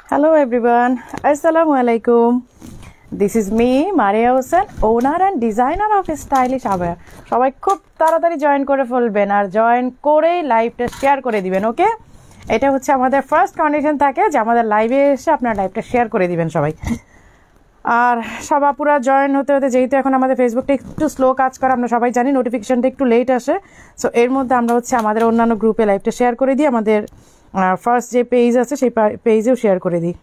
Hello everyone, Assalamu alaikum. This is me, Maria Hossein, owner and designer of Stylish Abaya. সবাই খুব তাড়াতাড়ি join করে ফেলবেন আর join করেই লাইভটা শেয়ার করে দিবেন, ওকে? এটা হচ্ছে আমাদের ফার্স্ট কন্ডিশন থাকে যে আমাদের লাইভে এসে আপনারা লাইভটা শেয়ার করে দিবেন সবাই। আর সব আপুরা জয়েন হতে হতে যেহেতু এখন আমাদের ফেসবুকটা একটু স্লো কাজ করে, আমরা সবাই জানি নোটিফিকেশনটা একটু লেট আসে, সো এর মধ্যে আমরা হচ্ছে আমাদের অন্যান্য গ্রুপে লাইভটা শেয়ার করে দিই, আমাদের ফার্স্ট যে পেজ আছে সেই পেজেও শেয়ার করে দিই।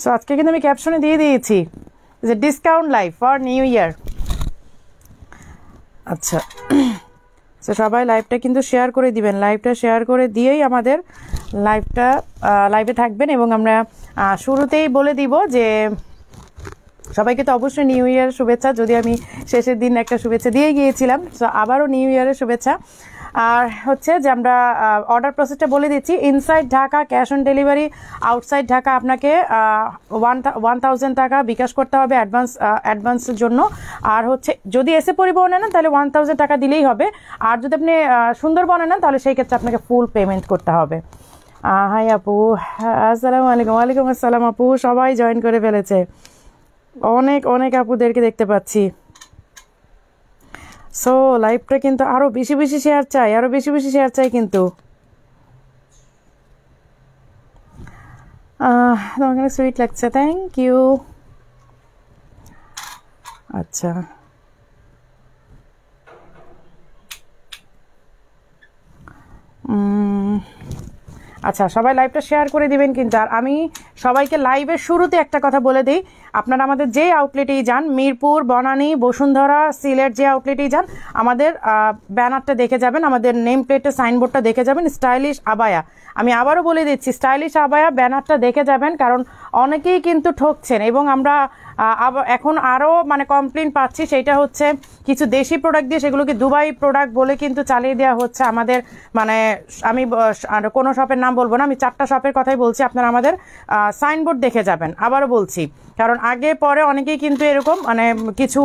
সো আজকে কিন্তু আমি ক্যাপশনে দিয়ে দিয়েছি যে discount live for new year. আচ্ছা, সো সবাই লাইভটা কিন্তু শেয়ার করে দিবেন, লাইভটা শেয়ার করে দিয়েই আমাদের লাইভে থাকবেন। এবং আমরা শুরুতেই বলে দিব যে সবাইকে তো অবশ্যই নিউ ইয়ার শুভেচ্ছা, যদি আমি শেষের দিন একটা শুভেচ্ছা দিয়ে গিয়েছিলাম, সো আবারও নিউ ইয়ারের শুভেচ্ছা। আর হচ্ছে যে আমরা অর্ডার প্রসেসটা বলে দিচ্ছি। Inside Dhaka cash on delivery, outside Dhaka আপনাকে 1000 টাকা বিকাশ করতে হবে অ্যাডভান্সের জন্য। আর হচ্ছে যদি এসে পরিবহনে নেন তাহলে 1000 টাকা দিলেই হবে। আর যদি আপনি সুন্দরবনে নেন তাহলে সেই ক্ষেত্রে আপনাকে ফুল পেমেন্ট করতে হবে। হাই আপু, আসসালামু আলাইকুম। ওয়ালাইকুম আসসালাম আপু, সবাই জয়েন করে ফেলেছে, অনেক অনেক আপুদেরকে দেখতে পাচ্ছি। সো লাইভটা কিন্তু আরো বেশি বেশি শেয়ার চাই, আরো বেশি বেশি শেয়ার চাই কিন্তু। তোমাকে সুইট লাগছে, থ্যাংক ইউ। আচ্ছা, আচ্ছা সবাই লাইভটা শেয়ার করে দিবেন কিন্তু। আর আমি সবাইকে লাইভের শুরুতে একটা কথা বলে দিই, আপনারা আমাদের যে আউটলেটেই যান, মিরপুর, বনানী, বসুন্ধরা, সিলেট, যে আউটলেটেই যান, আমাদের ব্যানারটা দেখে যাবেন, আমাদের নেম প্লেটের সাইনবোর্ডটা দেখে যাবেন, স্টাইলিশ আবায়া। আমি আবারও বলে দিচ্ছি, স্টাইলিশ আবায়া ব্যানারটা দেখে যাবেন, কারণ অনেকেই কিন্তু ঠকছেন। এবং আমরা এখন আরও মানে কমপ্লেন পাচ্ছি, সেটা হচ্ছে কিছু দেশি প্রোডাক্ট দিয়ে সেগুলোকে দুবাই প্রোডাক্ট বলে কিন্তু চালিয়ে দেওয়া হচ্ছে আমাদের। মানে আমি কোনো শপের নাম বলবো না, আমি 4টা শপের কথাই বলছি, আপনারা আমাদের সাইনবোর্ড দেখে যাবেন। আবারও বলছি, কারণ আগে পরে অনেকেই কিন্তু এরকম মানে কিছু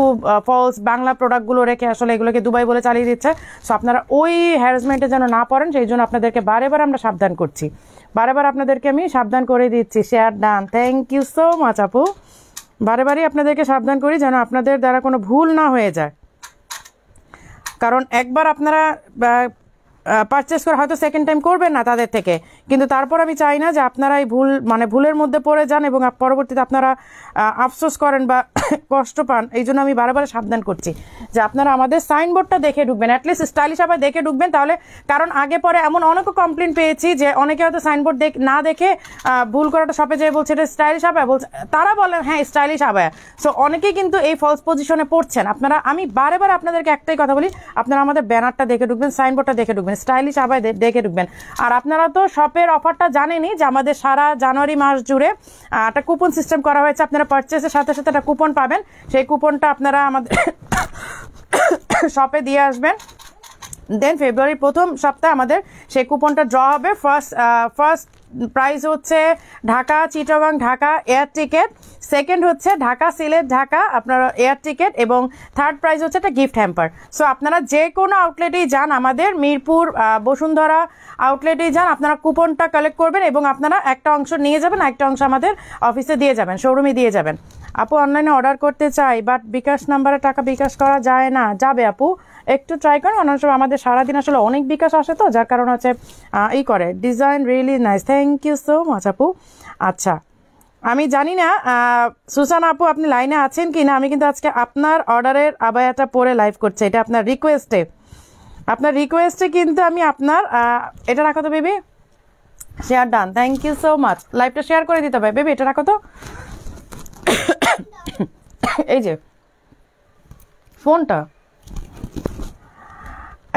ফলস বাংলা প্রোডাক্টগুলো রেখে আসলে এগুলোকে দুবাই বলে চালিয়ে দিচ্ছে। সো আপনারা ওই হ্যারাসমেন্টে যেন না পড়েন, সেই জন্য আপনাদেরকে বারে আমরা সাবধান করছি, বারে আপনাদেরকে আমি সাবধান করে দিচ্ছি। Share done, thank you so much আপু। বারে আপনাদেরকে সাবধান করি যেন আপনাদের দ্বারা কোনো ভুল না হয়ে যায়, কারণ একবার আপনারা পারচেস করে হয়তো সেকেন্ড টাইম করবেন না তাদের থেকে, কিন্তু তারপর আমি চাই না যে আপনারা এই ভুলের মধ্যে পড়ে যান এবং পরবর্তীতে আপনারা আফসোস করেন বা কষ্ট পান। এই জন্য আমি বারে সাবধান করছি যে আপনারা আমাদের সাইনবোর্ডটা দেখে ঢুকবেন, অ্যাটলিস্ট স্টাইলিশ আবার দেখে ঢুকবেন। তাহলে কারণ আগে পরে এমন অনেক কমপ্লেন পেয়েছি যে অনেকে হয়তো সাইনবোর্ড না দেখে ভুল করাটা শপে যেয়ে বলছে এটা স্টাইলিশ আবায়া, বলছে তারা বলেন হ্যাঁ স্টাইলিশ আবায়া। সো অনেকেই কিন্তু এই ফলস পজিশনে পড়ছেন। আপনারা, আমি বারে আপনাদেরকে একটাই কথা বলি, আপনারা আমাদের ব্যানারটা দেখে ঢুকবেন, সাইনবোর্ডটা দেখে ঢুকবেন, স্টাইলিশ আবায়া দেখে ঢুকবেন। আর আপনারা তো শপের অফারটা জানেনই যে আমাদের সারা জানুয়ারি মাস জুড়ে একটা কুপন সিস্টেম করা হয়েছে। আপনারা পারচেসের সাথে সাথে একটা কুপন পাবেন, সেই কুপনটা আপনারা আমাদের শপে দিয়ে আসবেন। দেন ফেব্রুয়ারির প্রথম সপ্তাহে আমাদের সেই কুপনটা ড্র হবে। ফার্স্ট প্রাইজ হচ্ছে Dhaka Chittagong Dhaka air ticket, second হচ্ছে ঢাকা সিলেট ঢাকা আপনার এয়ার টিকেট, এবং থার্ড প্রাইজ হচ্ছে একটা গিফট হ্যাম্পার। সো আপনারা যে কোনো আউটলেটেই যান, আমাদের মিরপুর, বসুন্ধরা আউটলেটেই যান, আপনারা কুপনটা কালেক্ট করবেন এবং আপনারা একটা অংশ নিয়ে যাবেন, একটা অংশ আমাদের অফিসে দিয়ে যাবেন, শোরুমে দিয়ে যাবেন। আপু অনলাইনে অর্ডার করতে চাই বাট বিকাশ নাম্বারে টাকা বিকাশ করা যায় না, যাবে আপু একটু ট্রাই করেন। অনেক সময় আমাদের সারাদিন আসলে অনেক বিকাশ আসে, তো যার কারণে হচ্ছে করে। Design really nice, thank you so much আপু। আচ্ছা, আমি জানি না সুসান আপু আপনি লাইনে আছেন কি না, আমি কিন্তু আজকে আপনার অর্ডারের আবায়াটা পরে লাইভ করছি, এটা আপনার রিকোয়েস্টে কিন্তু আমি আপনার এটা রাখো তো baby, share done, thank you so much. লাইভটা শেয়ার করে দিতে হবে বেবি, এটা রাখো তো। এই যে ফোনটা,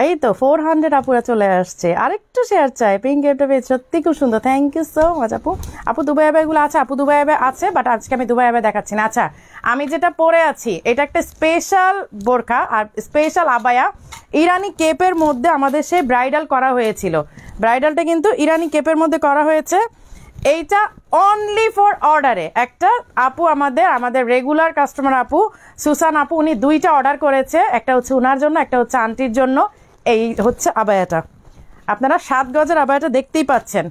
এই তো 400 আপুরা চলে আসছে, আরেকটু শেয়ার চাই। পিঙ্ক গিফটটা পেয়েছি, সত্যি খুব সুন্দর, থ্যাংক ইউ সো মাচ আপু। আপু দুবাই আবায়াগুলো আছে, আপু দুবাই আবায়া আছে, বাট আজকে আমি দুবাই আবায়া দেখাচ্ছি না। আচ্ছা, আমি যেটা পরে আছি এটা একটা স্পেশাল বোরখা আর স্পেশাল আবায়া, ইরানি কেপের মধ্যে আমাদের সেই ব্রাইডাল করা হয়েছিল। ব্রাইডালটা কিন্তু ইরানি কেপের মধ্যে করা হয়েছে। এইটা অনলি ফর অর্ডারে একটা আপু আমাদের রেগুলার কাস্টমার আপু সুসান আপু, উনি 2টা অর্ডার করেছে, একটা হচ্ছে উনার জন্য, একটা হচ্ছে আন্টির জন্য। এই হচ্ছে আবায়াটা, আপনারা 7 গজের আবায়াটা দেখতেই পাচ্ছেন।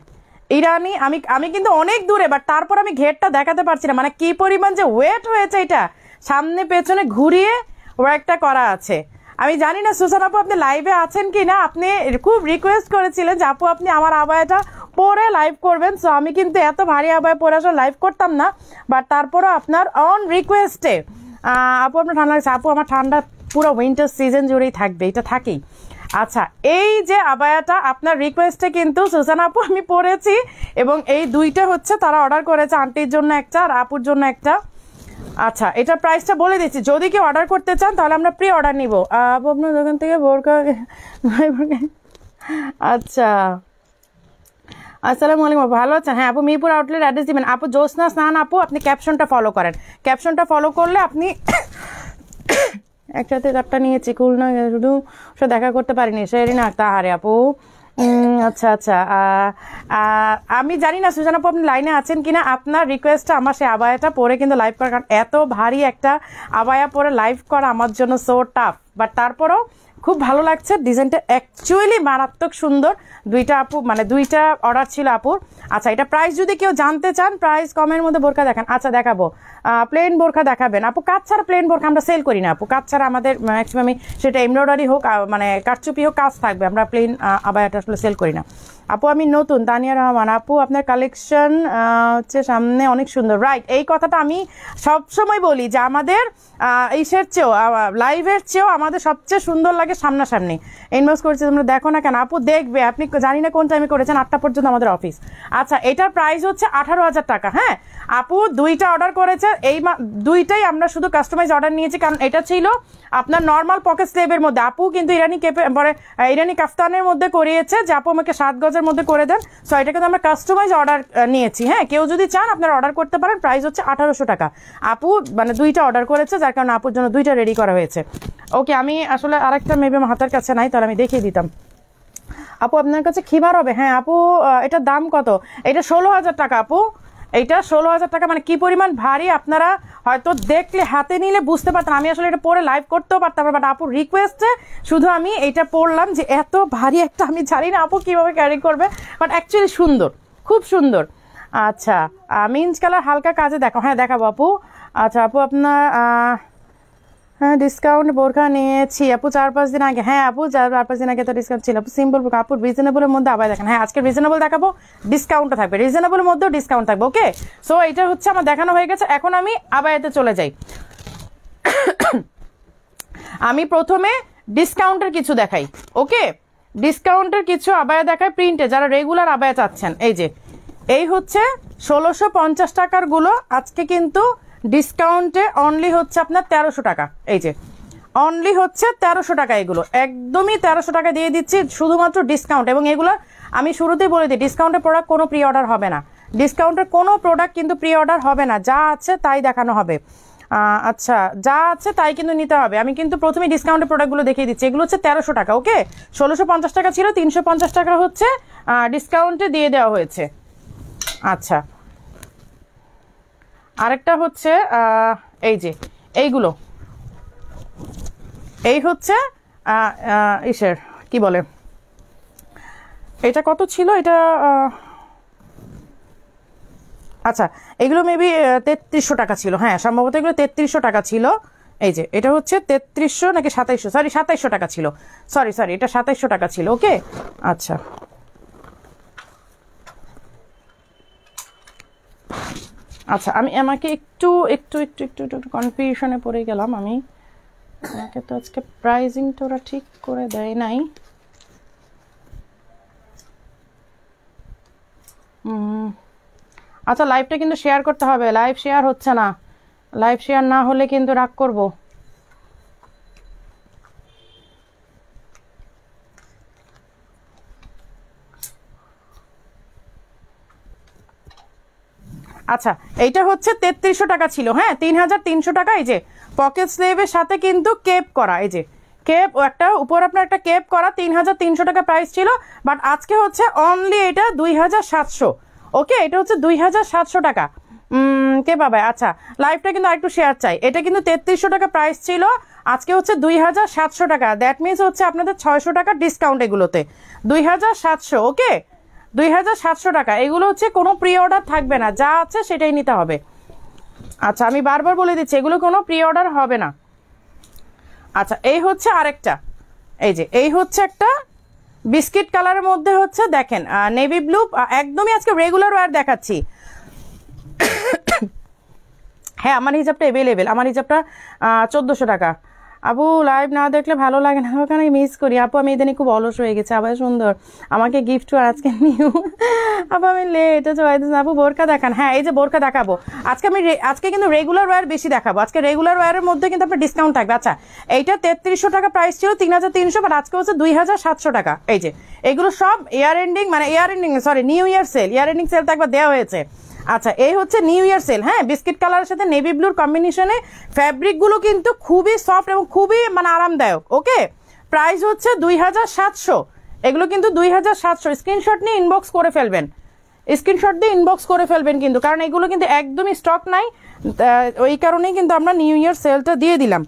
ইরানি আমি কিন্তু অনেক দূরে, বাট তারপর আমি ঘেরটা দেখাতে পারছি না, মানে কি পরিমাণ যে ওয়েট হয়েছে এটা, সামনে পেছনে ঘুরিয়ে ওয়ার্কটা করা আছে। আমি জানি না সুসান আপু আপনি লাইভে আছেন কি না, আপনি খুব রিকোয়েস্ট করেছিলেন যে আপু আপনি আমার আবায়াটা পরে লাইভ করবেন। সো আমি কিন্তু এত ভারী আবায়া পরে আসলে লাইভ করতাম না, বাট তারপরও আপনার অন রিকোয়েস্টে আপু আপনার ঠান্ডা লাগছে। আপু আমার ঠান্ডা পুরো উইন্টার সিজন জুড়েই থাকবে, এটা থাকেই। আচ্ছা, এই যে আবায়াটা আপনার রিকোয়েস্টে কিন্তু সুসান আপু আমি পরেছি, এবং এই দুইটা হচ্ছে তারা অর্ডার করেছে, আন্টির জন্য একটা আর আপুর জন্য একটা। আচ্ছা, এটার প্রাইসটা বলে দিচ্ছি, যদি কেউ অর্ডার করতে চান তাহলে আমরা প্রি অর্ডার নিব। আপু আপনার দোকান থেকে বোরকা। আচ্ছা, আসসালামু আলাইকুম, ভালো আছেন? হ্যাঁ আপু, মিরপুর আউটলেট অ্যাড্রেস দিবেন। আপু জ্যোৎস্না স্নান আপু, আপনি ক্যাপশনটা ফলো করেন, ক্যাপশনটা ফলো করলে আপনি একসাথে চারটা নিয়েছি, খুলনা শুধু সে দেখা করতে পারিনি সেরি না তাহারে আপু। আচ্ছা আচ্ছা, আমি জানি না সুজান আপু আপনি লাইনে আছেন কিনা। আপনার রিকোয়েস্টটা আমার সেই আবায়াটা পরে কিন্তু লাইভ করা, কারণ এত ভারী একটা আবায়া পরে লাইভ করা আমার জন্য সো টাফ, বাট তারপরও খুব ভালো লাগছে। ডিজাইনটা অ্যাকচুয়ালি মারাত্মক সুন্দর। দুইটা আপু মানে দুইটা অর্ডার ছিল আপুর। আচ্ছা, এটা প্রাইস যদি কেউ জানতে চান, প্রাইস কমের মধ্যে বোরকা দেখান। আচ্ছা দেখাবো, প্লেন বোরকা দেখাবেন আপু। কাজ ছাড়া প্লেন বোরকা আমরা সেল করি না আপু, কাজ ছাড়া আমাদের ম্যাক্সিমামই সেটা এমব্রয়ডারি হোক মানে কারচুপি হোক, কাজ থাকবে, আমরা প্লেন আবায়াটা আসলে সেল করি না। আপু আমি নতুন, তানিয়া রহমান আপু আপনার কালেকশন হচ্ছে সামনে অনেক সুন্দর। রাইট, এই কথাটা আমি সবসময় বলি যে আমাদের ইসের চেয়েও লাইভের চেয়েও আমাদের সবচেয়ে সুন্দর লাগে সামনাসামনি। ইনবক্স করছে তোমরা দেখো না কেন? আপু দেখবে, আপনি জানি না কোন টাইমে করেছেন, 8টা পর্যন্ত আমাদের অফিস। আচ্ছা, এটার প্রাইস হচ্ছে 18,000 টাকা। হ্যাঁ আপু দুইটা অর্ডার করেছে, এই দুইটাই আমরা শুধু কাস্টমাইজ অর্ডার নিয়েছি, কারণ এটা ছিল আপনার নর্মাল পকেট স্লেভের মধ্যে। আপু কিন্তু ইরানি কেপে পরে ইরানি কাফতানের মধ্যে করিয়েছে যে আপু আমাকে 7 গজের মধ্যে করে দেন। সো এটা কিন্তু আমরা কাস্টমাইজ অর্ডার নিয়েছি। হ্যাঁ, কেউ যদি চান আপনারা অর্ডার করতে পারেন। প্রাইস হচ্ছে 1800 টাকা। আপু মানে দুইটা অর্ডার করেছে, যার কারণে আপুর জন্য দুইটা রেডি করা হয়েছে। ওকে, আমি আসলে আরেকটা মেবি আমার হাতের কাছে নাই, তাহলে আমি দেখিয়ে দিতাম। আপু আপনার কাছে খিমার হবে? হ্যাঁ আপু, এটার দাম কত? এটা 16,000 টাকা আপু। এইটা 16,000 টাকা, মানে কি পরিমাণ ভারী আপনারা হয়তো দেখলে হাতে নিলে বুঝতে পারতেন। আমি আসলে এটা পরে লাইভ করতেও পারতাম, বাট আপুর রিকোয়েস্টে শুধু আমি এইটা পড়লাম যে এত ভারী একটা আমি জানি না আপু কিভাবে ক্যারি করবে, বাট অ্যাকচুয়ালি সুন্দর, খুব সুন্দর। আচ্ছা, মিন্স কালার হালকা কাজে দেখো। হ্যাঁ দেখাবো আপু। আচ্ছা আপু আপনার হ্যাঁ ডিসকাউন্ট বোরখা নিয়েছি আপু 4-5 দিন আগে। হ্যাঁ আপু 4-5 দিন আগে তো ডিসকাউন্ট ছিল আপু। সিম্পল বোরখা আপু রিজনেবলের মধ্যে আবার দেখেন। হ্যাঁ আজকে রিজনেবল দেখাবো, ডিসকাউন্টও থাকবে, রিজনেবলের মধ্যেও ডিসকাউন্ট থাকবে। ওকে, সো এটা হচ্ছে আমার দেখানো হয়ে গেছে। এখন আমি আবায়াতে চলে যাই। আমি প্রথমে ডিসকাউন্টের কিছু দেখাই। ওকে, ডিসকাউন্টের কিছু আবায়া দেখাই প্রিন্টে, যারা রেগুলার আবায়া চাচ্ছেন। এই যে এই হচ্ছে 1650 টাকার গুলো, আজকে কিন্তু ডিসকাউন্টে অনলি হচ্ছে আপনার 1300 টাকা। এই যে অনলি হচ্ছে 1300 টাকা, এগুলো একদমই 1300 টাকা দিয়ে দিচ্ছি শুধুমাত্র ডিসকাউন্ট। এবং এগুলো আমি শুরুতেই বলে দিই, ডিসকাউন্টের প্রোডাক্ট কোনো প্রি অর্ডার হবে না, ডিসকাউন্টের কোনো প্রোডাক্ট কিন্তু প্রি অর্ডার হবে না, যা আছে তাই দেখানো হবে। আচ্ছা, যা আছে তাই কিন্তু নিতে হবে। আমি কিন্তু প্রথমে ডিসকাউন্টের প্রোডাক্টগুলো দেখিয়ে দিচ্ছি। এগুলো হচ্ছে 1300 টাকা। ওকে, 1650 টাকা ছিল, 350 টাকা হচ্ছে ডিসকাউন্টে দিয়ে দেওয়া হয়েছে। আচ্ছা, আরেকটা হচ্ছে এই যে এইগুলো, এই হচ্ছে ইসের কি বলে, এটা কত ছিল এটা, আচ্ছা এগুলো মেবি 3300 টাকা ছিল। হ্যাঁ সম্ভবত এগুলো 3300 টাকা ছিল। এই যে এটা হচ্ছে 3300 নাকি 2700, সরি 2700 টাকা ছিল, সরি এটা 2700 টাকা ছিল। ওকে, আচ্ছা আচ্ছা আমি আমাকে একটু একটু একটু একটু একটু কনফিউশনে পড়ে গেলাম আমি। আমাকে তো আজকে প্রাইজিংটা ওরা ঠিক করে দেয় নাই। আচ্ছা, লাইভটা কিন্তু শেয়ার করতে হবে, লাইভ শেয়ার হচ্ছে না, লাইভ শেয়ার না হলে কিন্তু রাগ করব। আচ্ছা, এইটা হচ্ছে 3300 টাকা ছিল। হ্যাঁ 3300 টাকা। এই যে পকেট স্লেভের সাথে কিন্তু কেপ করা, এই যে কেপ একটা উপর আপনার একটা কেপ করা, 3300 টাকা প্রাইস ছিল, বাট আজকে হচ্ছে অনলি এটা 2700। ওকে, এটা হচ্ছে 2700 টাকা। কে পাবে? আচ্ছা, লাইভটা কিন্তু আরেকটু শেয়ার চাই। এটা কিন্তু 3300 টাকা প্রাইস ছিল, আজকে হচ্ছে 2700 টাকা, দ্যাট মিনস হচ্ছে আপনাদের 600 টাকা ডিসকাউন্ট এগুলোতে, 2700। ওকে, 2700 টাকা। এগুলো হচ্ছে কোনো প্রি অর্ডার থাকবে না, যা আছে সেটাই নিতে হবে। আচ্ছা, আমি বারবার বলে দিচ্ছি এগুলো কোনো প্রি অর্ডার হবে না। আচ্ছা, এই হচ্ছে আরেকটা, এই যে এই হচ্ছে একটা বিস্কিট কালারের মধ্যে হচ্ছে দেখেন নেভি ব্লু, একদমই আজকে রেগুলার ওয়্যার দেখাচ্ছি। হ্যাঁ, আমার হিসাবটা অ্যাভেলেবেল, আমার হিসাবটা 1400 টাকা। আপু লাইভ না দেখলে ভালো লাগে না, ওখানে মিস করি আপু। আমি এদিনে খুব অলস হয়ে গেছে। আবার সুন্দর আমাকে গিফট আর আজকে নিউ আপু, আমি লেট হচ্ছে। আপু বোরকা দেখান। হ্যাঁ, এই যে বোরকা দেখাবো আজকে আমি। আজকে কিন্তু রেগুলার ওয়্যার বেশি দেখাবো। আজকে রেগুলার ওয়্যারের মধ্যে কিন্তু আপনার ডিসকাউন্ট থাকবে। আচ্ছা, এইটা 3300 টাকা প্রাইস ছিল, 3300, বাট আজকে হচ্ছে 2700 টাকা। এই যে এগুলো সব ইয়ার এন্ডিং, মানে year ending sorry new year sale, year ending সেলটা একবার দেওয়া হয়েছে। আচ্ছা, এই হচ্ছে নিউ ইয়ার সেল। হ্যাঁ, বিস্কিট কালারের সাথে নেভি ব্লুর কম্বিনেশনে ফ্যাব্রিকগুলো কিন্তু খুবই সফট এবং খুবই মানে আরামদায়ক। ওকে, প্রাইস হচ্ছে 2700। এগুলো কিন্তু 2700। স্ক্রিনশট নিয়ে ইনবক্স করে ফেলবেন, স্ক্রিনশট দিয়ে ইনবক্স করে ফেলবেন কিন্তু, কারণ এগুলো কিন্তু একদমই স্টক নাই। ওই কারণেই কিন্তু আমরা নিউ ইয়ার সেলটা দিয়ে দিলাম,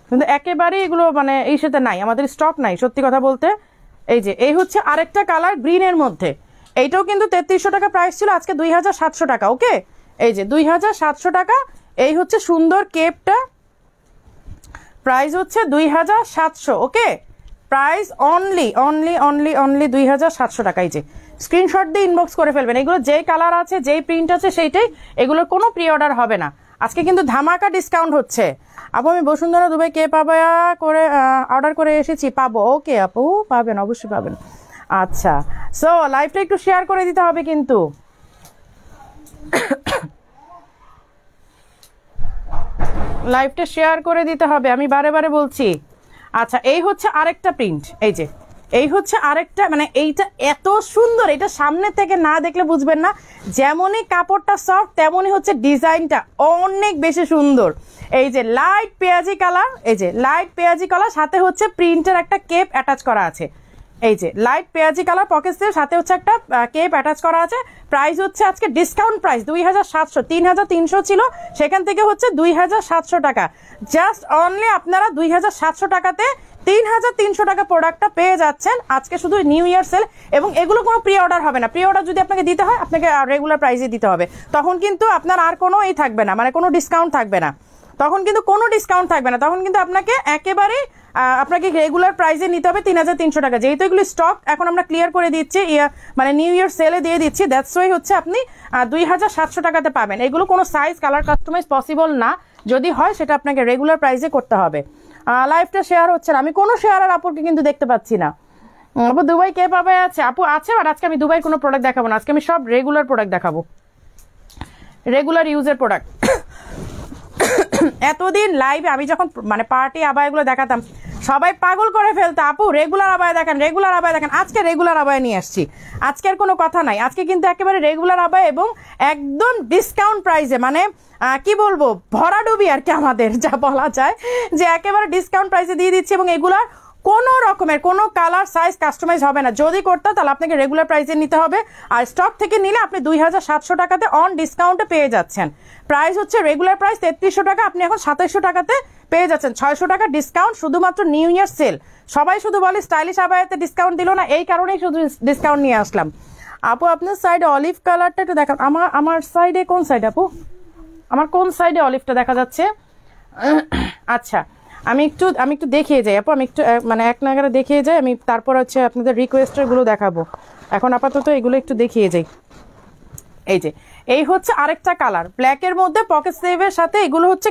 কিন্তু একেবারেই এগুলো মানে এই সাথে নাই, আমাদের স্টক নাই সত্যি কথা বলতে। এই যে এই হচ্ছে আরেকটা কালার গ্রিনের মধ্যে, এইটাও কিন্তু 3300 টাকা প্রাইস ছিল, আজকে 2700 টাকা। ওকে, এই যে 2700 টাকা। এই হচ্ছে সুন্দর কেপটা, প্রাইস হচ্ছে 2700। ওকে, প্রাইস অনলি 2700 টাকা। এই যে স্ক্রিনশট দিয়ে ইনবক্স করে ফেলবেন। এগুলো যেই কালার আছে, যেই প্রিন্ট আছে সেইটাই, এগুলোর কোনো প্রি অর্ডার হবে না। আজকে কিন্তু ধামাকা ডিসকাউন্ট হচ্ছে। আপু আমি বসুন্ধরা দুবাই কে পাবা করে অর্ডার করে এসেছি, পাবো। ওকে আপু, পাবেন, অবশ্যই পাবেন। আচ্ছা, সো লাইভটা একটু শেয়ার করে দিতে হবে কিন্তু। লাইভটা শেয়ার করে দিতে হবে, আমি বারে বারে বলছি। আচ্ছা, এই হচ্ছে আরেকটা প্রিন্ট, এই যে এই হচ্ছে আরেকটা, মানে এইটা এত সুন্দর, এটা সামনে থেকে না দেখলে বুঝবেন না। যেমনই কাপড়টা সফট, তেমনই হচ্ছে ডিজাইনটা অনেক বেশি সুন্দর। এই যে লাইট পেঁয়াজি কালার, এই যে লাইট পেঁয়াজি কালার, সাথে হচ্ছে প্রিন্টের একটা কেপ অ্যাটাচ করা আছে। এই যে লাইট পেঁয়াজি কালার পকেটসের সাথে হচ্ছে একটা কেপ অ্যাটাচ করা আছে। প্রাইস হচ্ছে আজকে ডিসকাউন্ট প্রাইস 2700, 3300 ছিল, সেখান থেকে হচ্ছে 2700 টাকা। জাস্ট অনলি আপনারা 2700 টাকাতে 3300 টাকা প্রোডাক্টটা পেয়ে যাচ্ছেন আজকে, শুধু নিউ ইয়ার সেল। এবং এগুলো কোনো প্রি অর্ডার হবে না। প্রি অর্ডার যদি আপনাকে দিতে হয়, আপনাকে রেগুলার প্রাইসে দিতে হবে, তখন কিন্তু আপনার আর কোনো এই থাকবে না, মানে কোনো ডিসকাউন্ট থাকবে না, তখন কিন্তু কোনো ডিসকাউন্ট থাকবে না, তখন কিন্তু আপনাকে একেবারেই আপনাকে রেগুলার প্রাইসে নিতে হবে 3300 টাকা। যেহেতু এগুলো স্টক এখন আমরা ক্লিয়ার করে দিচ্ছি, মানে নিউ ইয়ার সেলে দিয়ে দিচ্ছি, দ্যাটস ওয়াই হচ্ছে আপনি 2700 টাকাতে পাবেন। এগুলো কোনো সাইজ কালার কাস্টমাইজ পসিবল না, যদি হয় সেটা আপনাকে রেগুলার প্রাইসে করতে হবে। লাইভটা শেয়ার হচ্ছে না, আমি কোনো শেয়ার আর আপুকে কিন্তু দেখতে পাচ্ছি না। আপু দুবাই কে পাবে আছে? আপু আছে, বাট আজকে আমি দুবাই কোনো প্রোডাক্ট দেখাবো না, আজকে আমি সব রেগুলার প্রোডাক্ট দেখাবো, রেগুলার ইউজের প্রোডাক্ট। এতদিন লাইভে আমি যখন মানে পার্টি আবায়াগুলো দেখাতাম, সবাই পাগল করে ফেলতো, আপু রেগুলার আবায়া দেখেন, রেগুলার আবায়া দেখেন। আজকে রেগুলার আবায়া নিয়ে আসছি, আজকের কোনো কথা নাই, আজকে কিন্তু একেবারে রেগুলার আবায়া এবং একদম ডিসকাউন্ট প্রাইসে, মানে কি বলবো, ভরাডুবি আর কি, আমাদের যা বলা যায় যে একেবারে ডিসকাউন্ট প্রাইসে দিয়ে দিচ্ছি। এবং এগুলার কোনো রকমের কোনো কালার সাইজ কাস্টমাইজ হবে না। যদি করতে তাহলে আপনাকে রেগুলার প্রাইসে নিতে হবে, আর স্টক থেকে নিলে আপনি 2700 টাকাতে অন ডিসকাউন্টে পেয়ে যাচ্ছেন। প্রাইস হচ্ছে রেগুলার প্রাইস 3300 টাকা, আপনি এখন 2700 টাকাতে পেয়ে যাচ্ছেন। 600 টাকা ডিসকাউন্ট, শুধুমাত্র নিউ ইয়ার সেল। সবাই শুধু বলে স্টাইলিশ আবায়াতে ডিসকাউন্ট দিল না, এই কারণেই শুধু ডিসকাউন্ট নিয়ে আসলাম। আপু আপনার সাইডে অলিভ কালারটা একটু দেখান। আমার সাইডে কোন সাইড আপু? আমার কোন সাইডে অলিভটা দেখা যাচ্ছে? আচ্ছা, আমি একটু দেখিয়ে যাই আপু, আমি একটু মানে এক নাগারে দেখিয়ে যাই, আমি তারপর হচ্ছে আপনাদের রিকোয়েস্টারগুলো দেখাবো। এখন আপাতত এগুলো একটু দেখিয়ে যাই। এই যে এই হচ্ছে আরেকটা কালার, ব্ল্যাকের মধ্যে পকেট সেভের সাথে, এগুলো হচ্ছে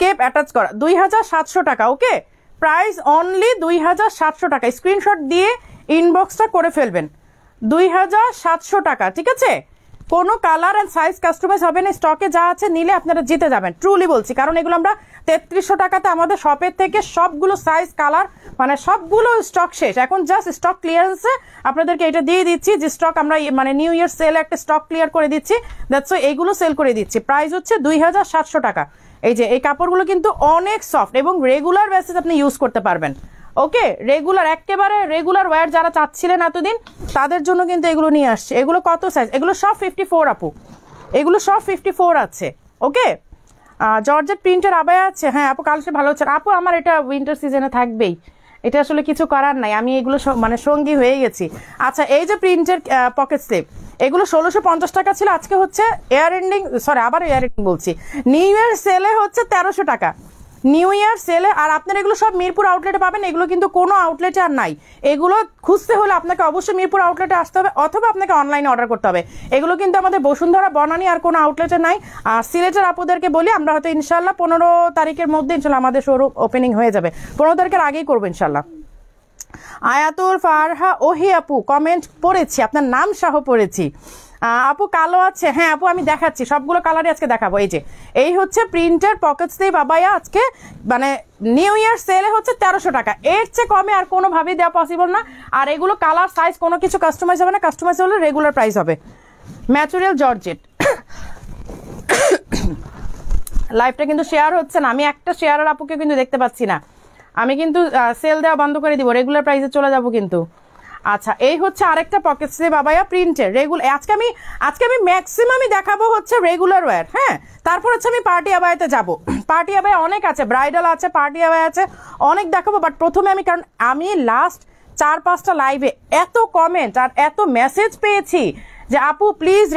কেপ অ্যাটাচ করা, 2700 টাকা। ওকে, প্রাইস অনলি 2700 টাকা। স্ক্রিনশট দিয়ে ইনবক্সটা করে ফেলবেন, 2700 টাকা, ঠিক আছে? কোনো কালার অ্যান্ড সাইজ কাস্টমাইজ হবে না, স্টকে যা আছে নিলে আপনারা জিতে যাবেন, ট্রুলি বলছি। কারণ এগুলো আমরা 3300 টাকাতে আমাদের শপের থেকে সবগুলো সাইজ কালার মানে সবগুলো স্টক শেষ, এখন জাস্ট স্টক ক্লিয়ারেন্সে আপনাদেরকে এটা দিয়ে দিচ্ছি যে স্টক আমরা মানে নিউ ইয়ার সেলে একটা স্টক ক্লিয়ার করে দিচ্ছি, দ্যাটস ওয়াই এইগুলো সেল করে দিচ্ছি। প্রাইস হচ্ছে 2700 টাকা। এই যে এই কাপড়গুলো কিন্তু অনেক সফট এবং রেগুলার বেসিস আপনি ইউজ করতে পারবেন। ওকে, রেগুলার, একেবারে রেগুলার ওয়্যার যারা চাচ্ছিলেন এতদিন, তাদের জন্য কিন্তু এগুলো নিয়ে আসছে। এগুলো কত সাইজ? এগুলো সব 54 আপু, এগুলো সব 54 আছে। ওকে, জর্জেট প্রিন্টের আবায়া আছে, হ্যাঁ আপু কালেকশন ভালো হচ্ছে আপু, আমার এটা উইন্টার সিজনে থাকবেই, এটা আসলে কিছু করার নাই, আমি এগুলো মানে সঙ্গী হয়ে গেছি। আচ্ছা এই যে প্রিন্টের পকেট স্লিপ, এগুলো 1650 টাকা ছিল, আজকে হচ্ছে এয়ার এন্ডিং, সরি আবার এয়ার এন্ডিং বলছি, নিউ ইয়ার সেলে হচ্ছে 1300 টাকা, নিউ ইয়ার সেলে। আর আপনার এগুলো সব মিরপুর আউটলেটে পাবেন, এগুলো কিন্তু কোনো আউটলেটে আর নাই, এগুলো খুঁজতে হলে আপনাকে অবশ্যই মিরপুর আউটলেটে আসতে হবে অথবা আপনাকে অনলাইনে অর্ডার করতে হবে। এগুলো কিন্তু আমাদের বসুন্ধরা বনানী আর কোনো আউটলেটে নাই। আর সিলেটের আপুদেরকে বলি আমরা হয়তো ইনশাল্লাহ 15 তারিখের মধ্যে ইনশাল্লাহ আমাদের শোরুম ওপেনিং হয়ে যাবে, 15 তারিখের আগেই করবো ইনশাল্লাহ। আয়াতুর ফারহা ওহি আপু কমেন্ট পড়েছি, আপনার নাম সহ পড়েছি। আপু কালো আছে, হ্যাঁ আপু আমি দেখাচ্ছি, সবগুলো কালারই আজকে দেখাবো। এই যে এই হচ্ছে প্রিন্টের পকেট স্লিভ আবায়া, আজকে মানে নিউ ইয়ার সেলে হচ্ছে 1300 টাকা, এর চেয়ে কমে আর কোনোভাবেই দেওয়া পসিবল না। আর এগুলো কালার সাইজ কোনো কিছু কাস্টমাইজ হবে না, কাস্টমাইজ হলে রেগুলার প্রাইস হবে। Material georgette. লাইভটা কিন্তু শেয়ার হচ্ছে না, আমি একটা শেয়ারের আপুকে কিন্তু দেখতে পাচ্ছি না, আমি কিন্তু সেল দেওয়া বন্ধ করে দিব, রেগুলার প্রাইসে চলে যাব কিন্তু। আচ্ছা এই হচ্ছে আরেকটা পকেট স্লিভ আবায়া প্রিন্টের রেগুলার, আজকে আমি ম্যাক্সিমামই দেখাবো হচ্ছে রেগুলার ওয়্যার, হ্যাঁ তারপর হচ্ছে আমি পার্টি আবায়াতে যাব। পার্টি আবায়া অনেক আছে, ব্রাইডাল আছে, পার্টি আবায়া আছে, অনেক দেখাবো। বাট প্রথমে আমি, কারণ আমি লাস্ট 4-5টা লাইভে এত কমেন্ট আর এত মেসেজ পেয়েছি যে আপু প্লিজ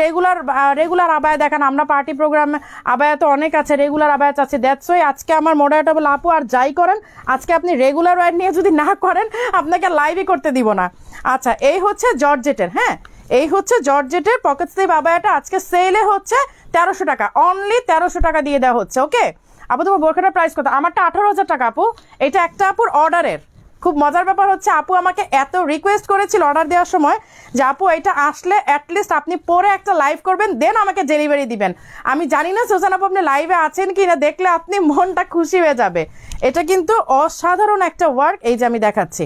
রেগুলার আবায়া দেখান, আমরা পার্টি প্রোগ্রামে আবায়া তো অনেক আছে, রেগুলার আবায়া চাচ্ছি, দ্যাটস ওয়াই আজকে আমার মোডারেটর বলে আপু আর যাই করেন আজকে আপনি রেগুলার ওয়্যার নিয়ে যদি না করেন আপনাকে লাইভই করতে দিব না। আচ্ছা এই হচ্ছে জর্জেটের, হ্যাঁ এই হচ্ছে জর্জেটের পকেট স্লিভ আবায়াটা আজকে সেলে হচ্ছে 1300 টাকা, অনলি 1300 টাকা দিয়ে দেওয়া হচ্ছে। ওকে আপু তোমার বোরখাটার প্রাইস কত? আমারটা 18,000 টাকা আপু, এটা একটা আপুর অর্ডারের। খুব মজার ব্যাপার হচ্ছে আপু আমাকে এত রিকোয়েস্ট করেছিল অর্ডার দেওয়ার সময় যে আপু এটা আসলে অ্যাটলিস্ট আপনি পরে একটা লাইভ করবেন, দেন আমাকে ডেলিভারি দিবেন। আমি জানি না সুজান আপু আপনি লাইভে আছেন কি না, দেখলে আপনি মনটা খুশি হয়ে যাবে। এটা কিন্তু অসাধারণ একটা ওয়ার্ক, এই যে আমি দেখাচ্ছি,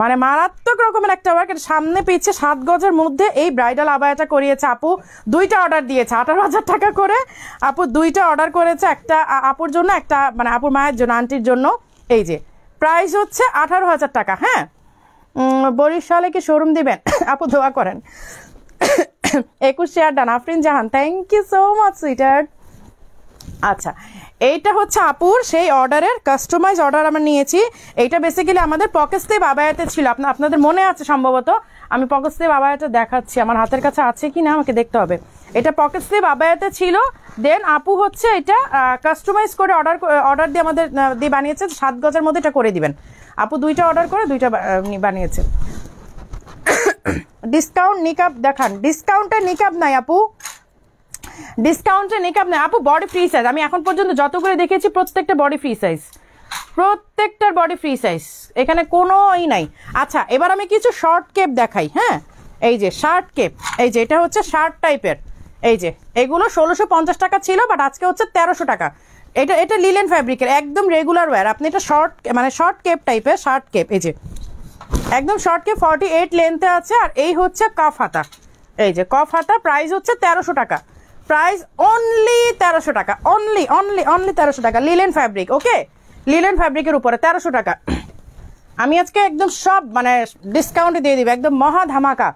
মানে মারাত্মক রকমের একটা ওয়ার্ক। এটা সামনে পিছে 7 গজের মধ্যে এই ব্রাইডাল আবায়াটা করিয়েছে আপু, 2টা অর্ডার দিয়েছে 18,000 টাকা করে। আপু 2টা অর্ডার করেছে, একটা আপুর জন্য, একটা মানে আপুর মায়ের জন্য, আন্টির জন্য। এই যে প্রাইস হচ্ছে 18,000 টাকা। হ্যাঁ বরিশালে কি শোরুম দিবেন? আপু দোয়া করেন। 21 share done Afrin Jahan, thank you so much সুইটার। আচ্ছা এইটা হচ্ছে আপুর সেই অর্ডারের কাস্টমাইজ অর্ডার আমরা নিয়েছি। এইটা বেসিক্যালি আমাদের পকেট স্লিভ আবায়াতে ছিল, আপনাদের মনে আছে সম্ভবত, আমি পকেট স্লিভ আবায়াতে দেখাচ্ছি, আমার হাতের কাছে আছে কি না আমাকে দেখতে হবে। এটা পকেট স্লিভ আবায়াতে ছিল, দেন আপু হচ্ছে এটা কাস্টমাইজ করে অর্ডার দিয়ে আমাদের দিয়ে বানিয়েছে, 7 গজের মধ্যে এটা করে দিবেন। আপু 2টা অর্ডার করে 2টা বানিয়েছে। ডিসকাউন্ট নিকাব দেখান, ডিসকাউন্টে নিকাব নাই আপু, ডিসকাউন্টে নিকাব নাই আপু, বডি ফ্রি সাইজ। আমি এখন পর্যন্ত যতগুলো দেখেছি প্রত্যেকটা বডি ফ্রি সাইজ, প্রত্যেকটার বডি ফ্রি সাইজ, এখানে কোনোই নাই। আচ্ছা এবার আমি কিছু শর্ট কেপ দেখাই। হ্যাঁ এই যে শার্ট কেপ, এই যে এটা হচ্ছে শার্ট টাইপের, এই যে এগুলো 1650 টাকা ছিল, বাট আজকে হচ্ছে 1300 টাকা। এটা লিলেন ফ্যাব্রিকের একদম রেগুলার ওয়্যার, আপনি এটা শর্ট কেপ টাইপের শার্ট কেপ, এই যে একদম শর্ট কেপ 48 লেন্থে আছে। আর এই হচ্ছে কাফ হাতা, এই যে কফ হাতা, প্রাইস হচ্ছে 1300 টাকা, প্রাইস অনলি 1300 টাকা, অনলি 1300 টাকা, লিলেন ফ্যাব্রিক। ওকে লিলেন ফ্যাব্রিকের উপরে 1300 টাকা। আমি আজকে একদম সব মানে ডিসকাউন্ট দিয়ে দিব, একদম মহা ধামাকা।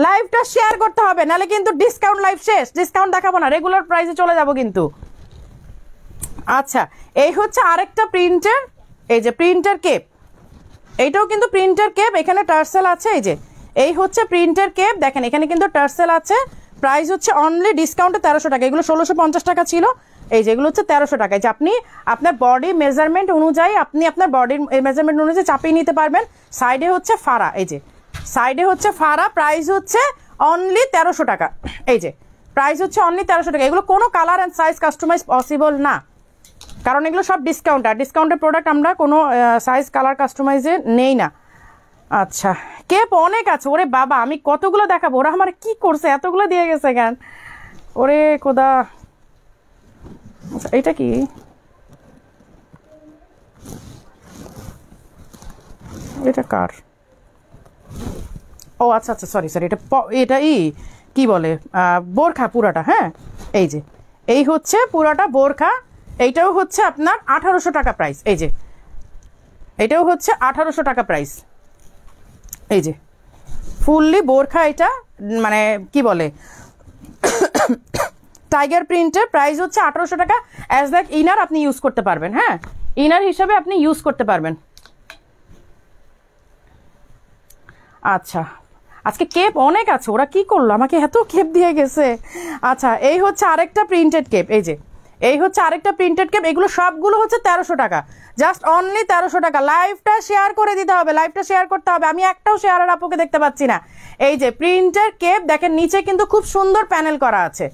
লাইভটা শেয়ার করতে হবে, নাহলে কিন্তু ডিসকাউন্ট লাইভ শেষ, ডিসকাউন্ট দেখাবো না, রেগুলার প্রাইসে চলে যাব কিন্তু। আচ্ছা এই হচ্ছে আরেকটা প্রিন্টের, এই যে প্রিন্টার কেপ, এইটাও কিন্তু প্রিন্টার কেপ, এখানে টার্সেল আছে। এই যে এই হচ্ছে প্রিন্টার কেপ, দেখেন এখানে কিন্তু টার্সেল আছে, প্রাইস হচ্ছে অনলি ডিসকাউন্টে 1300 টাকা। এগুলো 1650 টাকা ছিল, এই যেগুলো হচ্ছে 1300 টাকা। যে আপনি আপনার বডি মেজারমেন্ট অনুযায়ী, আপনি আপনার বডির মেজারমেন্ট অনুযায়ী চাপিয়ে নিতে পারবেন। সাইডে হচ্ছে ফাড়া, এই যে সাইডে হচ্ছে ফাড়া, প্রাইস হচ্ছে অনলি 1300 টাকা। এই যে প্রাইস হচ্ছে অনলি 1300 টাকা। এগুলো কোনো colour and size customise possible না, কারণ এগুলো সব ডিসকাউন্ট, আর ডিসকাউন্টের প্রোডাক্ট আমরা কোনো সাইজ কালার কাস্টমাইজে নেই না। আচ্ছা কেপ অনেক আছে, ওরে বাবা আমি কতগুলো দেখাবো, ওরা আমার কি করছে, এতগুলো দিয়ে গেছে কেন, ওরে খোদা। আচ্ছা এটা কি, এটা কার? ও আচ্ছা আচ্ছা সরি, এটা কি বলে বোরখা পুরাটা। হ্যাঁ এই যে এই হচ্ছে পুরাটা বোরখা, এইটাও হচ্ছে আপনার 1800 টাকা প্রাইস। এই যে এটাও হচ্ছে 1800 টাকা প্রাইস। এই যে ফুললি বোরখা, এটা মানে কি বলে টাইগার প্রিন্টের, প্রাইস হচ্ছে 1800 টাকা। অ্যাজ লাইক ইনার আপনি ইউজ করতে পারবেন, হ্যাঁ ইনার হিসাবে আপনি ইউজ করতে পারবেন। আচ্ছা আজকে কেপ অনেক আছে, ওরা কি করলো আমাকে এত কেপ দিয়ে গেছে। আচ্ছা এই হচ্ছে আরেকটা প্রিন্টেড কেপ, এই যে এই হচ্ছে আরেকটা প্রিন্টেড কেপ, এগুলো সবগুলো হচ্ছে 1300 টাকা, জাস্ট অনলি 1300 টাকা। লাইভটা শেয়ার করে দিতে হবে, লাইভটা শেয়ার করতে হবে, আমি একটাও শেয়ারের আপুকে দেখতে পাচ্ছি না। এই যে প্রিন্টেড কেপ দেখেন, নিচে কিন্তু খুব সুন্দর প্যানেল করা আছে,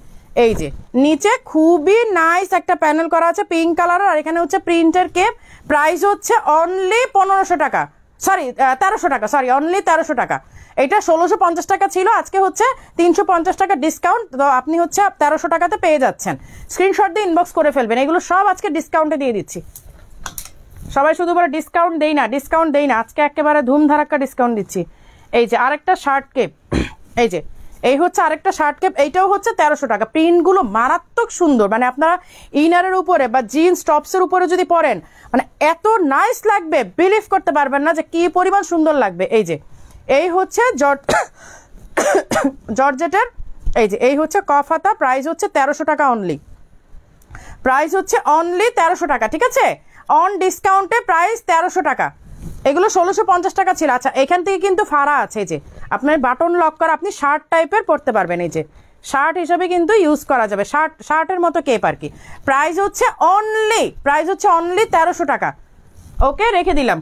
এই যে নিচে খুবই নাইস একটা প্যানেল করা আছে পিঙ্ক কালারের, আর এখানে হচ্ছে প্রিন্টেড কেপ। প্রাইস হচ্ছে অনলি 1500 টাকা, সরি 1300 টাকা, সরি অনলি 1300 টাকা। এটা 1650 টাকা ছিল, আজকে হচ্ছে 350 টাকা ডিসকাউন্ট, তো আপনি হচ্ছে 1300 টাকাতে পেয়ে যাচ্ছেন। স্ক্রিনশট দিয়ে ইনবক্স করে ফেলবেন, এগুলো সব আজকে ডিসকাউন্টে দিয়ে দিচ্ছি। সবাই শুধু বলে ডিসকাউন্ট দেই না, ডিসকাউন্ট দেই না, আজকে একেবারে ধুমধারাক্কা ডিসকাউন্ট দিচ্ছি। এই যে আরেকটা শার্ট কেপ, এই যে এই হচ্ছে আরেকটা শার্ট কেপ, এইটাও হচ্ছে 1300 টাকা। প্রিন্টগুলো মারাত্মক সুন্দর, মানে আপনারা ইনারের উপরে বা জিন্স টপসের উপরে যদি পরেন, মানে এত নাইস লাগবে, বিলিভ করতে পারবেন না যে কি পরিমাণ সুন্দর লাগবে। এই যে এই হচ্ছে জর্জেটের, এই যে এই হচ্ছে কফ হাতা, প্রাইস হচ্ছে 1300 টাকা অনলি, প্রাইস হচ্ছে অনলি 1300 টাকা, ঠিক আছে, অন ডিসকাউন্টে প্রাইস 1300 টাকা। এগুলো 1650 টাকা ছিল। আচ্ছা এখান থেকে কিন্তু ফাড়া আছে, এই যে আপনার বাটন লক করা, আপনি শার্ট টাইপের পরতে পারবেন, এই যে শার্ট হিসেবে কিন্তু ইউজ করা যাবে, শার্টের মতো কেপ আর কি। প্রাইস হচ্ছে অনলি 1300 টাকা। ওকে রেখে দিলাম।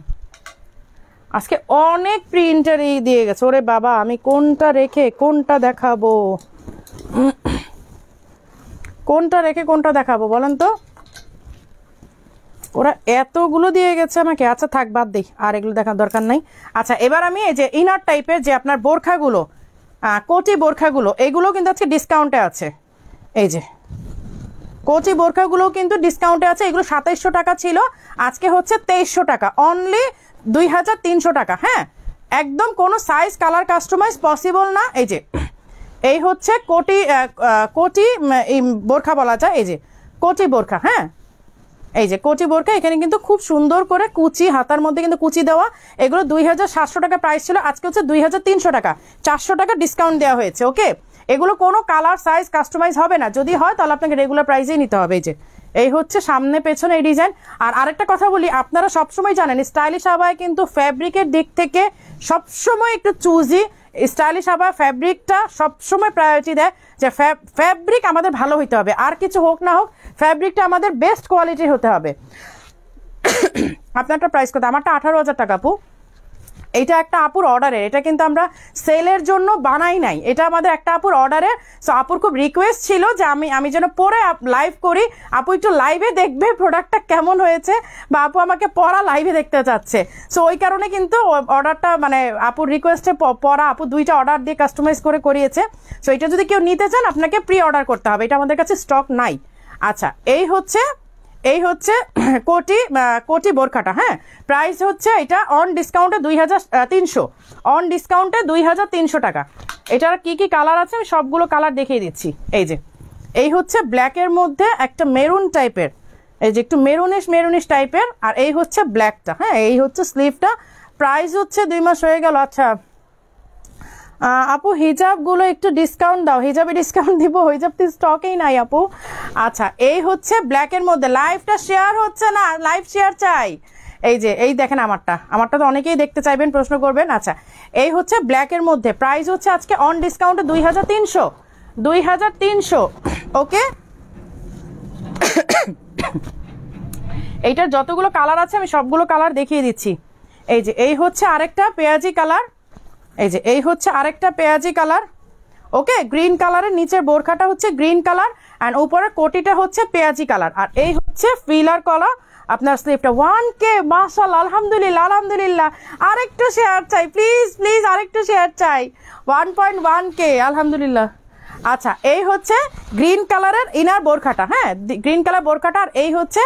আজকে অনেক প্রিন্টার দিয়ে গেছে, ওরে বাবা আমি কোনটা রেখে কোনটা দেখাবো, কোনটা রেখে কোনটা দেখাবো বলেন তো, ওরা এতগুলো দিয়ে গেছে আমাকে। আচ্ছা থাক বাদ দিই, আর এগুলো দেখার দরকার নাই। আচ্ছা এবার আমি এই যে ইনার টাইপের যে আপনার বোরখাগুলো, কোটি বোরখাগুলো, এগুলো কিন্তু আজকে ডিসকাউন্টে আছে। এই যে কোটি বোরখাগুলো কিন্তু ডিসকাউন্টে আছে, এগুলো 2700 টাকা ছিল, আজকে হচ্ছে 2300 টাকা, অনলি 2300 টাকা। হ্যাঁ একদম কোনো সাইজ কালার কাস্টমাইজ পসিবল না। এই যে এই হচ্ছে কোটি বোরখা বলা যায়, এই যে কোটি বোরখা, হ্যাঁ এই যে কোটি বোরখা, এখানে কিন্তু খুব সুন্দর করে কুচি, হাতার মধ্যে কিন্তু কুচি দেওয়া। এগুলো 2700 টাকা প্রাইস ছিল, আজকে হচ্ছে 2300 টাকা, 400 টাকা ডিসকাউন্ট দেওয়া হয়েছে। ওকে এগুলো কোনো কালার সাইজ কাস্টমাইজ হবে না, যদি হয় তাহলে আপনাকে রেগুলার প্রাইসেই নিতে হবে। এই যে এই হচ্ছে সামনে পেছনে এই ডিজাইন। আর আরেকটা কথা বলি, আপনারা সবসময় জানেন স্টাইলিশ আবায় কিন্তু ফ্যাব্রিকের দিক থেকে সবসময় একটু চুজি। স্টাইলিশ আবায় ফ্যাব্রিকটা সবসময় প্রায়োরিটি দেয়, যে ফ্যাব্রিক আমাদের ভালো হইতে হবে, আর কিছু হোক না হোক ফ্যাব্রিকটা আমাদের বেস্ট কোয়ালিটির হতে হবে। আপনারটা প্রাইস কত? আমারটা 18,000 টাকা আপু। এটা একটা আপুর অর্ডারের, এটা কিন্তু আমরা সেলের জন্য বানাই নাই, এটা আমাদের একটা আপুর অর্ডারের। সো আপুর খুব রিকোয়েস্ট ছিল যে আমি যেন পরে লাইভ করি, আপু একটু লাইভে দেখবে প্রোডাক্টটা কেমন হয়েছে, বা আপু আমাকে পরা লাইভে দেখতে চাচ্ছে। সো ওই কারণে কিন্তু অর্ডারটা, মানে আপুর রিকোয়েস্টে পরা আপু 2টা অর্ডার দিয়ে কাস্টমাইজ করে করিয়েছে। সো এটা যদি কেউ নিতে চান আপনাকে প্রি অর্ডার করতে হবে, এটা আমাদের কাছে স্টক নাই। আচ্ছা এই হচ্ছে কোটি বোরখাটা, হ্যাঁ প্রাইস হচ্ছে এটা অন ডিসকাউন্টে 2300, অন ডিসকাউন্টে 2300 টাকা। এটার কি কি কালার আছে আমি সবগুলো কালার দেখিয়ে দিচ্ছি। এই যে এই হচ্ছে ব্ল্যাকের মধ্যে একটা মেরুন টাইপের, এই যে একটু মেরুনিশ টাইপের, আর এই হচ্ছে ব্ল্যাকটা, হ্যাঁ এই হচ্ছে স্লিভটা। প্রাইস হচ্ছে 2 মাস হয়ে গেল। আচ্ছা আপু হিজাবগুলো একটু ডিসকাউন্ট দাও, হিজাবে ডিসকাউন্ট দিব, হিজাব তো স্টকেই নাই আপু। আচ্ছা এই হচ্ছে ব্ল্যাকের মধ্যে, লাইভটা শেয়ার হচ্ছে না, লাইভ শেয়ার চাই। এই যে এই দেখেন আমারটা তো অনেকেই দেখতে চাইবেন, প্রশ্ন করবেন। আচ্ছা এই হচ্ছে ব্ল্যাকের মধ্যে, প্রাইস হচ্ছে আজকে অন ডিসকাউন্টে 2300। ওকে এইটার যতগুলো কালার আছে আমি সবগুলো কালার দেখিয়ে দিচ্ছি। এই যে এই হচ্ছে আরেকটা পেঁয়াজি কালার, এই যে এই হচ্ছে আরেকটা পেঁয়াজি কালার। ওকে গ্রিন কালারের, নিচের বোরখাটা হচ্ছে গ্রিন কালার, অ্যান্ড উপরের কোটিটা হচ্ছে পেঁয়াজি কালার, আর এই হচ্ছে ফিলার কলা আপনার স্লিভটা। 1K মাশাআল্লাহ, আলহামদুলিল্লাহ। আরেকটু শেয়ার চাই প্লিজ, আরেকটু শেয়ার চাই। 1.1K আলহামদুলিল্লাহ। আচ্ছা এই হচ্ছে গ্রিন কালারের ইনার বোরখাটা, হ্যাঁ গ্রিন কালার বোরখাটা, আর এই হচ্ছে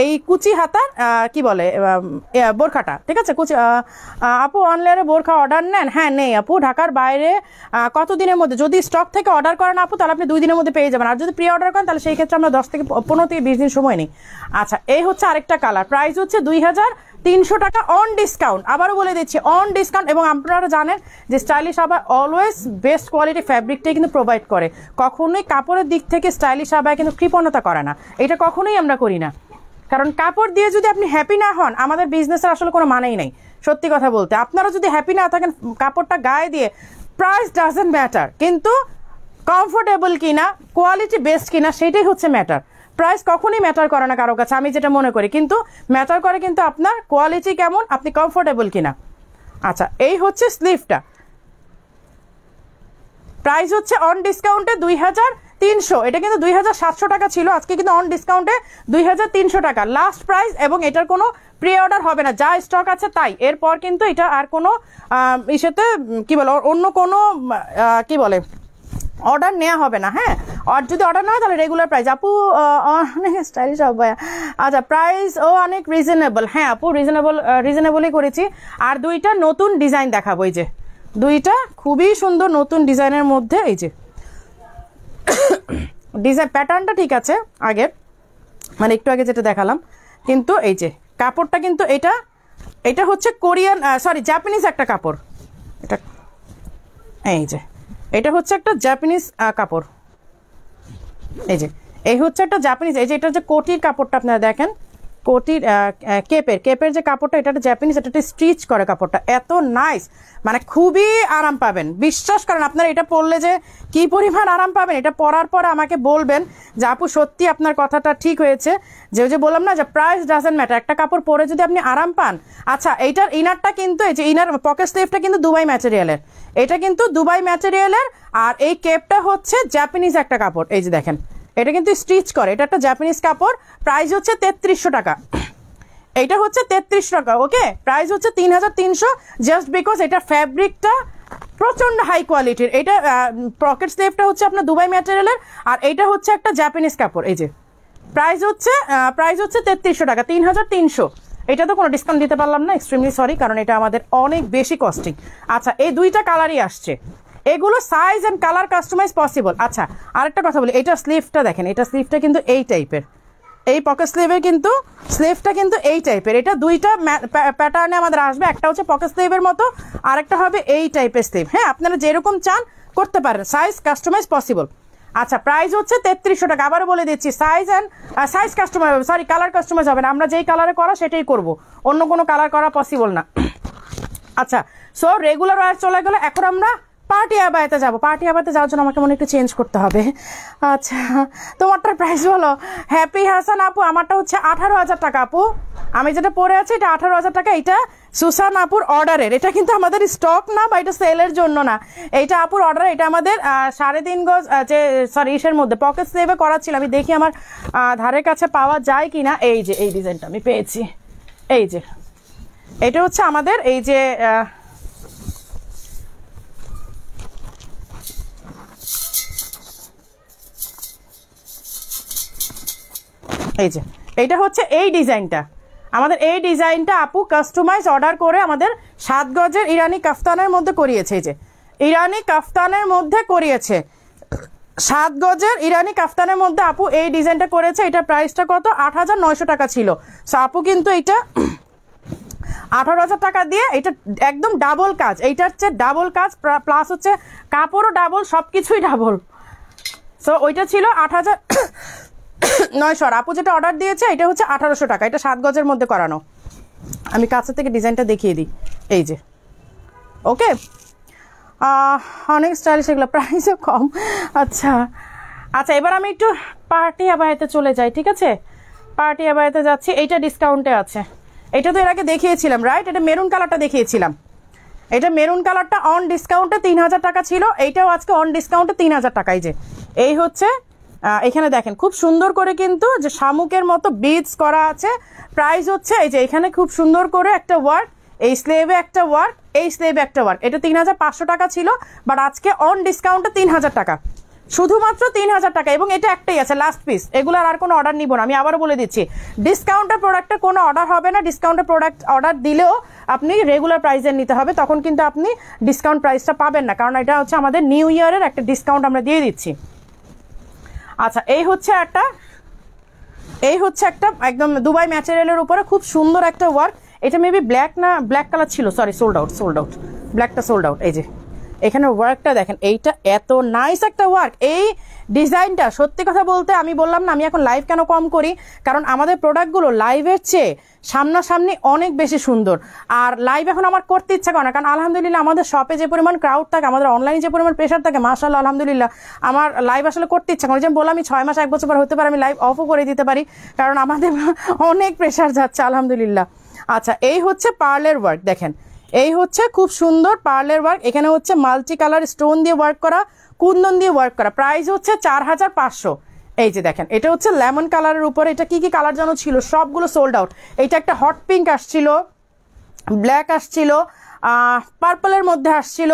এই কুচি হাতার কি বলে বোরখাটা, ঠিক আছে কুচি। আপু অনলাইনে বোরখা অর্ডার নেন? হ্যাঁ নেই আপু, ঢাকার বাইরে কতদিনের মধ্যে, যদি স্টক থেকে অর্ডার করেন আপু তাহলে আপনি 2 দিনের মধ্যে পেয়ে যাবেন, আর যদি প্রি অর্ডার করেন তাহলে সেই ক্ষেত্রে আমরা 15 থেকে 20 দিন সময় নিই। আচ্ছা এই হচ্ছে আরেকটা কালার, প্রাইস হচ্ছে 300 টাকা অন ডিসকাউন্ট, আবারও বলে দিচ্ছি অন ডিসকাউন্ট। এবং আপনারা জানেন যে স্টাইলিশ আবার অলওয়েজ বেস্ট কোয়ালিটি ফ্যাব্রিকটাই কিন্তু প্রোভাইড করে, কখনোই কাপড়ের দিক থেকে স্টাইলিশ আবার কিন্তু কৃপণতা করে না, এটা কখনোই আমরা করি না। কারণ কাপড় দিয়ে যদি আপনি হ্যাপি না হন আমাদের বিজনেসের আসলে কোনো মানেই নেই, সত্যি কথা বলতে। আপনারা যদি হ্যাপি না থাকেন কাপড়টা গায়ে দিয়ে, প্রাইস ডাজন্ট ম্যাটার, কিন্তু কমফোর্টেবল কিনা, কোয়ালিটি বেস্ট কিনা সেটাই হচ্ছে ম্যাটার। প্রাইস কখনই ম্যাটার করে না কারো কাছে, আমি যেটা মনে করি, কিন্তু ম্যাটার করে কিন্তু আপনার কোয়ালিটি কেমন, আপনি কমফোর্টেবল কিনা। আচ্ছা, এই হচ্ছে স্লিভটা, প্রাইস হচ্ছে অন ডিসকাউন্টে 2300, এটা কিন্তু 2700 টাকা ছিল, আজকে কিন্তু অন ডিসকাউন্টে 2300 টাকা লাস্ট প্রাইস। এবং এটার কোনো প্রি অর্ডার হবে না, যা স্টক আছে তাই। এরপর কিন্তু এটা আর কোনো ইসেতে কি বলে অন্য কোনো কি বলে অর্ডার নেওয়া হবে না। হ্যাঁ, আর যদি অর্ডার না হয় তাহলে রেগুলার প্রাইস। আপু অনেক স্টাইলিশ হবে, আচ্ছা প্রাইস ও অনেক রিজনেবল। হ্যাঁ আপু রিজনেবলই করেছি। আর দুইটা নতুন ডিজাইন দেখাবো, এই যে দুইটা খুবই সুন্দর নতুন ডিজাইনের মধ্যে, এই যে ডিজাইন প্যাটার্নটা ঠিক আছে আগের, মানে একটু আগে যেটা দেখালাম, কিন্তু এই যে কাপড়টা কিন্তু এটা হচ্ছে কোরিয়ান জাপানিজ একটা কাপড়। এটা এই যে এটা হচ্ছে একটা জাপানিজ কাপড়, এই যে এই হচ্ছে একটা জাপানিজ, এই যে এটা যে কোটির কাপড়টা আপনারা দেখেন, কোটির কেপের যে কাপড়টা, এটা জাপানিজ, এটা স্টিচ করে কাপড়টা, এত নাইস, মানে খুবই আরাম পাবেন। বিশ্বাস করেন আপনারা এটা পরলে যে কি পরিমাণ আরাম পাবেন, এটা পরার পর আমাকে বলবেন যে আপু সত্যি আপনার কথাটা ঠিক হয়েছে। যে বললাম না যে প্রাইস ডাজন্ট ম্যাটার, একটা কাপড় পরে যদি আপনি আরাম পান। আচ্ছা, এইটার ইনারটা কিন্তু এই যে ইনার পকেট স্লিভটা কিন্তু দুবাই ম্যাটেরিয়ালের, এটা কিন্তু দুবাই ম্যাটেরিয়ালের। আর এই কেপটা হচ্ছে জাপানিজ একটা কাপড়, এই যে দেখেন এটা কিন্তু স্টিচ করে, এটা একটা জাপানিজ কাপড়। প্রাইস হচ্ছে 3300 টাকা, এইটা হচ্ছে 3300 টাকা। ওকে, প্রাইস হচ্ছে 3300, জাস্ট বিকজ এটা ফ্যাব্রিকটা প্রচন্ড হাই কোয়ালিটির। এটা পকেট স্লিভটা হচ্ছে আপনার দুবাই ম্যাটেরিয়ালের, আর এইটা হচ্ছে একটা জাপানিজ কাপড়। এই যে প্রাইস হচ্ছে 3300 টাকা, 3300। এটা তো কোনো ডিসকাউন্ট দিতে পারলাম না, এক্সট্রিমলি সরি, কারণ এটা আমাদের অনেক বেশি কস্টিং। আচ্ছা, এই দুইটা কালারই আসছে, এগুলো size and colour customise possible. আচ্ছা, আরেকটা কথা বলি, এটা স্লিভটা দেখেন, এটা স্লিভটা কিন্তু এই টাইপের, এই পকেট স্লিভের কিন্তু স্লিভটা কিন্তু এই টাইপের। এটা দুইটা প্যাটার্নে আমাদের আসবে, একটা হচ্ছে পকেট স্লিভের মতো, আরেকটা হবে এই টাইপের স্লিভ। হ্যাঁ, আপনারা যেরকম চান করতে পারেন, সাইজ কাস্টমাইজ পসিবল। আচ্ছা, প্রাইস হচ্ছে 3300 টাকা। আবারও বলে দিচ্ছি, সাইজ কাস্টমাইজ হবে, সরি কালার কাস্টমাইজ হবে না, আমরা যেই কালারে করা সেটাই করব, অন্য কোনো কালার করা পসিবল না। আচ্ছা, সো রেগুলার ওয়্যার চলে গেল, এখন আমরা পার্টি আবায়াতে যাবো। পার্টি আবায়াতে যাওয়ার জন্য আমাকে মনে একটু চেঞ্জ করতে হবে। আচ্ছা, তোমারটার প্রাইস বলো। হ্যাপি হাসান আপু, আমারটা হচ্ছে 18,000 টাকা আপু, আমি যেটা পরে আছি এটা 18,000 টাকা। এটা সুসান আপুর অর্ডারের, এটা কিন্তু আমাদের স্টক না বা এটা সেলের জন্য না, এইটা আপুর অর্ডার। এটা আমাদের 3.5 গজ যে ইসের মধ্যে পকেট স্লিভে করা ছিল। আমি দেখি আমার ধারের কাছে পাওয়া যায় কিনা। এই যে এই ডিজাইনটা আমি পেয়েছি, এই যে এটা হচ্ছে আমাদের এই যে এই যে এটা হচ্ছে এই ডিজাইনটা, আমাদের এই ডিজাইনটা আপু কাস্টমাইজ অর্ডার করে আমাদের 7 গজের ইরানি কাফতানের মধ্যে করিয়েছে। এই যে ইরানি কাফতানের মধ্যে করিয়েছে, 7 গজের ইরানি কাফতানের মধ্যে আপু এই ডিজাইনটা করেছে। এটা প্রাইসটা কত? 8,900 টাকা ছিল। সো আপু কিন্তু এটা 18,000 টাকা দিয়ে, এটা একদম ডাবল কাজ, এইটার হচ্ছে ডাবল কাজ প্লাস হচ্ছে কাপড়ও ডাবল, সব কিছুই ডাবল। সো ওইটা ছিল 8,900, আপু যেটা অর্ডার দিয়েছে এটা হচ্ছে 1800 টাকা। এটা 7 গজের মধ্যে করানো। আমি কাছে থেকে ডিজাইনটা দেখিয়ে দিই, এই যে ওকে, অনেক স্টাইলিশ, এগুলো প্রাইসও কম। আচ্ছা আচ্ছা, এবার আমি একটু পার্টি আবায়াতে চলে যাই, ঠিক আছে? পার্টি আবায়াতে যাচ্ছি, এইটা ডিসকাউন্টে আছে। এটা তো এর আগে দেখিয়েছিলাম, রাইট? এটা মেরুন কালারটা দেখিয়েছিলাম, এটা মেরুন কালারটা অন ডিসকাউন্টে 3000 টাকা ছিল, এইটাও আজকে অন ডিসকাউন্টে 3000 টাকা। এই যে এই হচ্ছে, এখানে দেখেন খুব সুন্দর করে কিন্তু যে শামুকের মতো বিটস করা আছে। প্রাইস হচ্ছে এই যে এখানে খুব সুন্দর করে একটা ওয়ার্ক, এই স্লেভে একটা ওয়ার্ক, এই স্লেভে একটা ওয়ার্ক। এটা 3500 টাকা ছিল, বাট আজকে অন ডিসকাউন্টে 3000 টাকা, শুধুমাত্র 3000 টাকা। এবং এটা একটাই আছে লাস্ট পিস, এগুলোর আর কোনো অর্ডার নিব না। আমি আবারও বলে দিচ্ছি, ডিসকাউন্টের প্রোডাক্টের কোনো অর্ডার হবে না। ডিসকাউন্টের প্রোডাক্ট অর্ডার দিলেও আপনি রেগুলার প্রাইসের নিতে হবে, তখন কিন্তু আপনি ডিসকাউন্ট প্রাইসটা পাবেন না, কারণ এটা হচ্ছে আমাদের নিউ ইয়ারের একটা ডিসকাউন্ট আমরা দিয়ে দিচ্ছি। আচ্ছা, এই হচ্ছে একটা একদম দুবাই ম্যাটেরিয়ালের উপরে খুব সুন্দর একটা ওয়ার্ক। এটা মেবি ব্ল্যাক না, ব্ল্যাক কালার ছিল, সরি, সোল্ড আউট, ব্ল্যাকটা সোল্ড আউট। এই যে এখানে ওয়ার্কটা দেখেন, এইটা এত নাইস একটা ওয়ার্ক। এই ডিজাইনটা সত্যি কথা বলতে আমি বললাম না আমি এখন লাইভ কেন কম করি, কারণ আমাদের প্রোডাক্টগুলো লাইভের চেয়ে সামনাসামনি অনেক বেশি সুন্দর। আর লাইভ এখন আমার করতে ইচ্ছা করে না, কারণ আলহামদুলিল্লাহ আমাদের শপে যে পরিমাণ ক্রাউড থাকে, আমাদের অনলাইনে যে পরিমাণ প্রেশার থাকে, মাশাআল্লাহ আলহামদুলিল্লাহ আমার লাইভ আসলে করতে ইচ্ছা করে। যেমন বললাম আমি 6 মাস 1 বছর পর হতে পারে আমি লাইভ অফও করে দিতে পারি, কারণ আমাদের অনেক প্রেশার যাচ্ছে আলহামদুলিল্লাহ। আচ্ছা, এই হচ্ছে পার্লের ওয়ার্ক, দেখেন এই হচ্ছে খুব সুন্দর পার্লের ওয়ার্ক। এখানে হচ্ছে মাল্টি কালার স্টোন দিয়ে ওয়ার্ক করা, কুন্দন দিয়ে ওয়ার্ক করা। প্রাইস হচ্ছে 4500। এই যে দেখেন এটা হচ্ছে লেমন কালারের উপরে, এটা কি কি কালার যেন ছিল সবগুলো সোল্ড আউট। এটা একটা হট পিঙ্ক আসছিল, ব্ল্যাক আসছিল, পার্পলের মধ্যে আসছিল,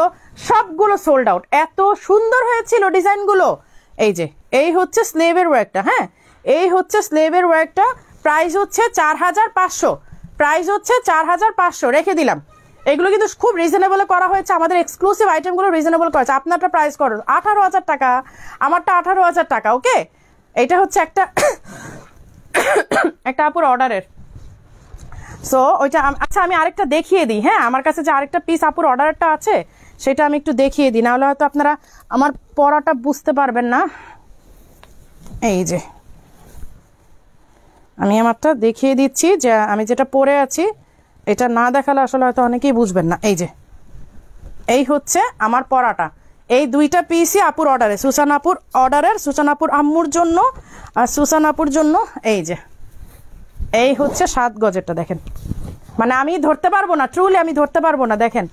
সবগুলো সোল্ড আউট। এত সুন্দর হয়েছিল ডিজাইনগুলো। এই যে এই হচ্ছে স্লেভের ওয়ার্কটা, হ্যাঁ এই হচ্ছে স্লেভের ওয়ার্কটা। প্রাইস হচ্ছে 4500, প্রাইস হচ্ছে 4500 রেখে দিলাম। এগুলো কিন্তু খুব রিজনেবল করা হয়েছে, আমাদের এক্সক্লুসিভ আইটেমগুলো রিজনেবল করা হয়েছে। আপনারটা প্রাইস করো 18000 টাকা, আমারটা 18000 টাকা। ওকে, এটা হচ্ছে একটা একটা আপুর অর্ডারের। সো ওইটা আচ্ছা আমি আরেকটা দেখিয়ে দিই। হ্যাঁ, আমার কাছে যে আরেকটা পিস আপুর অর্ডারটা আছে সেটা আমি একটু দেখিয়ে দিই, নাহলে হয়তো আপনারা আমার পড়াটা বুঝতে পারবেন না। এই যে আমি আমারটা দেখিয়ে দিচ্ছি, যে আমি যেটা পরে আছি এটা না দেখালে আসলে হয়তো অনেকেই বুঝবেন না। এই যে এই হচ্ছে আমার পরাটা, এই দুইটা পিসই আপুর অর্ডারে, সুসান আপুর অর্ডারের, সুসান আপুর আম্মুর জন্য আর সুসান আপুর জন্য। এই যে এই হচ্ছে 7 গজেরটা, দেখেন মানে আমি ধরতে পারবো না, ট্রুলি আমি ধরতে পারবো না। দেখেন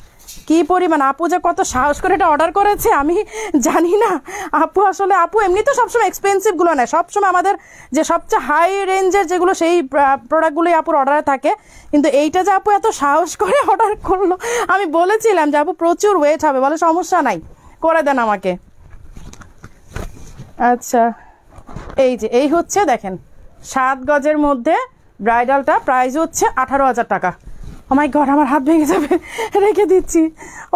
কি পরিমাণ, আপু যে কত সাহস করে এটা অর্ডার করেছে আমি জানি না। আপু আসলে আপু এমনি তো সবসময় এক্সপেন্সিভগুলো নেয়, সবসময় আমাদের যে সবচেয়ে হাই রেঞ্জের যেগুলো সেই প্রোডাক্টগুলোই আপুর অর্ডারে থাকে, কিন্তু এইটা যে আপু এত সাহস করে অর্ডার করলো, আমি বলেছিলাম যে আপু প্রচুর ওয়েট হবে, বলে সমস্যা নাই করে দেন আমাকে। আচ্ছা এই যে এই হচ্ছে দেখেন 7 গজের মধ্যে ব্রাইডালটা, প্রাইস হচ্ছে 18000 টাকা। ও মাই গড, আমার হাত ভেঙে যাবে, রেখে দিচ্ছি।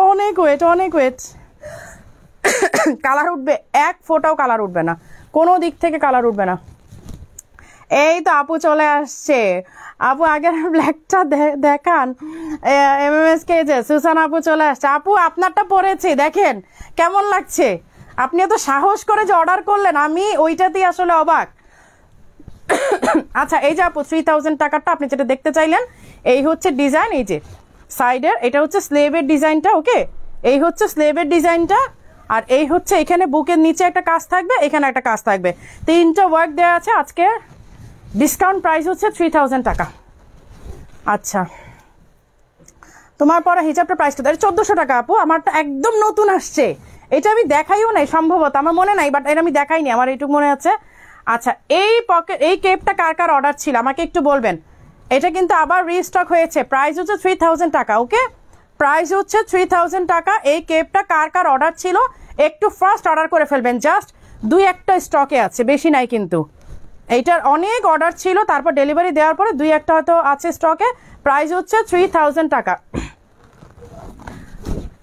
অনেক ওয়েট, অনেক ওয়েট। কালার উঠবে, এক ফোঁটাও কালার উঠবে না, কোনো দিক থেকে কালার উঠবে না। এই তো আপু চলে আসছে। আপু আগের ব্ল্যাকটা দেখান, MMS কেজে সুসান আপু চলে আসছে। আপু আপনারটা পরেছি, দেখেন কেমন লাগছে। আপনি এত সাহস করে যে অর্ডার করলেন, আমি ওইটাতেই আসলে অবাক। আচ্ছা এই যে আপু 3000 টাকারটা আপনি যেটা দেখতে চাইলেন, এই হচ্ছে ডিজাইন, এই যে সাইডের এটা হচ্ছে স্লেভের ডিজাইনটা। ওকে, এই হচ্ছে স্লেভের ডিজাইনটা, আর এই হচ্ছে এখানে বুকের নিচে একটা কাজ থাকবে, এখানে একটা কাজ থাকবে, 3টা ওয়ার্ক দেওয়া আছে। আজকে ডিসকাউন্ট প্রাইস হচ্ছে 3000 টাকা। আচ্ছা তোমার পরে হিজাবটা প্রাইসটা 1400 টাকা। আপু আমারটা একদম নতুন আসছে, এটা আমি দেখাইও নাই সম্ভবত, আমার মনে নাই, বাট এটা আমি দেখাইনি, আমার এইটুকু মনে আছে। আচ্ছা এই কেপটা কার কার অর্ডার ছিল আমাকে একটু বলবেন। এটা কিন্তু আবার রিস্টক হয়েছে, প্রাইস হচ্ছে 3000 টাকা। ওকে, প্রাইস হচ্ছে 3000 টাকা। এই কেপটা কার কার অর্ডার ছিল একটু ফার্স্ট অর্ডার করে ফেলবেন, জাস্ট 2-1টা স্টকে আছে, বেশি নাই কিন্তু। এইটার অনেক অর্ডার ছিল, তারপর ডেলিভারি দেওয়ার পরে 2-1টা হয়তো আছে স্টকে। প্রাইস হচ্ছে 3000 টাকা।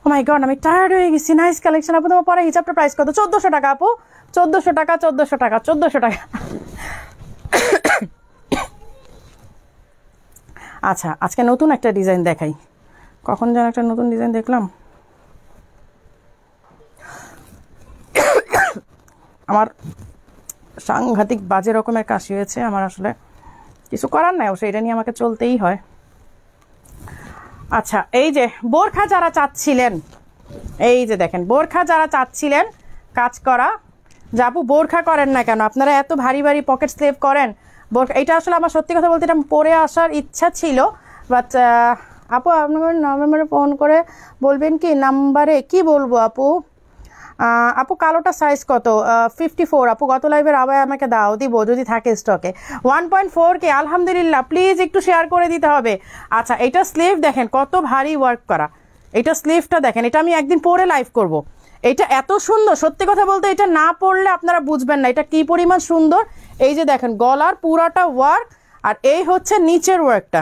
ও মাই গড, আমি টায়ার্ড হয়ে গেছি। নাইস কালেকশন আপু। তোমার পরে হিসাবটা প্রাইস কত? 1400 টাকা আপু, 1400 টাকা, 1400 টাকা, 1400 টাকা। আচ্ছা আজকে নতুন একটা ডিজাইন দেখাই, কখন যেন একটা নতুন ডিজাইন দেখলাম। আমার সাংঘাতিক বাজে রকমের কাশি হয়েছে, আমার আসলে কিছু করার নাই, অবশ্যই এটা নিয়ে আমাকে চলতেই হয়। আচ্ছা এই যে বোরখা যারা চাচ্ছিলেন, এই যে দেখেন বোরখা যারা চাচ্ছিলেন কাজ করা, যে আপু বোরখা করেন না কেন, আপনারা এত ভারী ভারী পকেট স্লেভ করেন। বোরখা এটা আসলে আমার সত্যি কথা বলতে এটা পরে আসার ইচ্ছা ছিল, বাট আপু আপনার নভেম্বরে ফোন করে বলবেন কি নাম্বারে, কি বলবো আপু। আপু কালোটা সাইজ কত? 54। আপু গত লাইভের আবার আমাকে দাও, দিব যদি থাকে স্টকে। 1.4K, আলহামদুলিল্লাহ। প্লিজ একটু শেয়ার করে দিতে হবে। আচ্ছা এটা স্লিভ দেখেন কত ভারী ওয়ার্ক করা, এটা স্লিভটা দেখেন, এটা আমি একদিন পরে লাইভ করব। এটা এত সুন্দর, সত্যি কথা বলতে এটা না পড়লে আপনারা বুঝবেন না এটা কি পরিমাণ সুন্দর। এই যে দেখেন গলার পুরাটা ওয়ার্ক, আর এই হচ্ছে নিচের ওয়ার্কটা,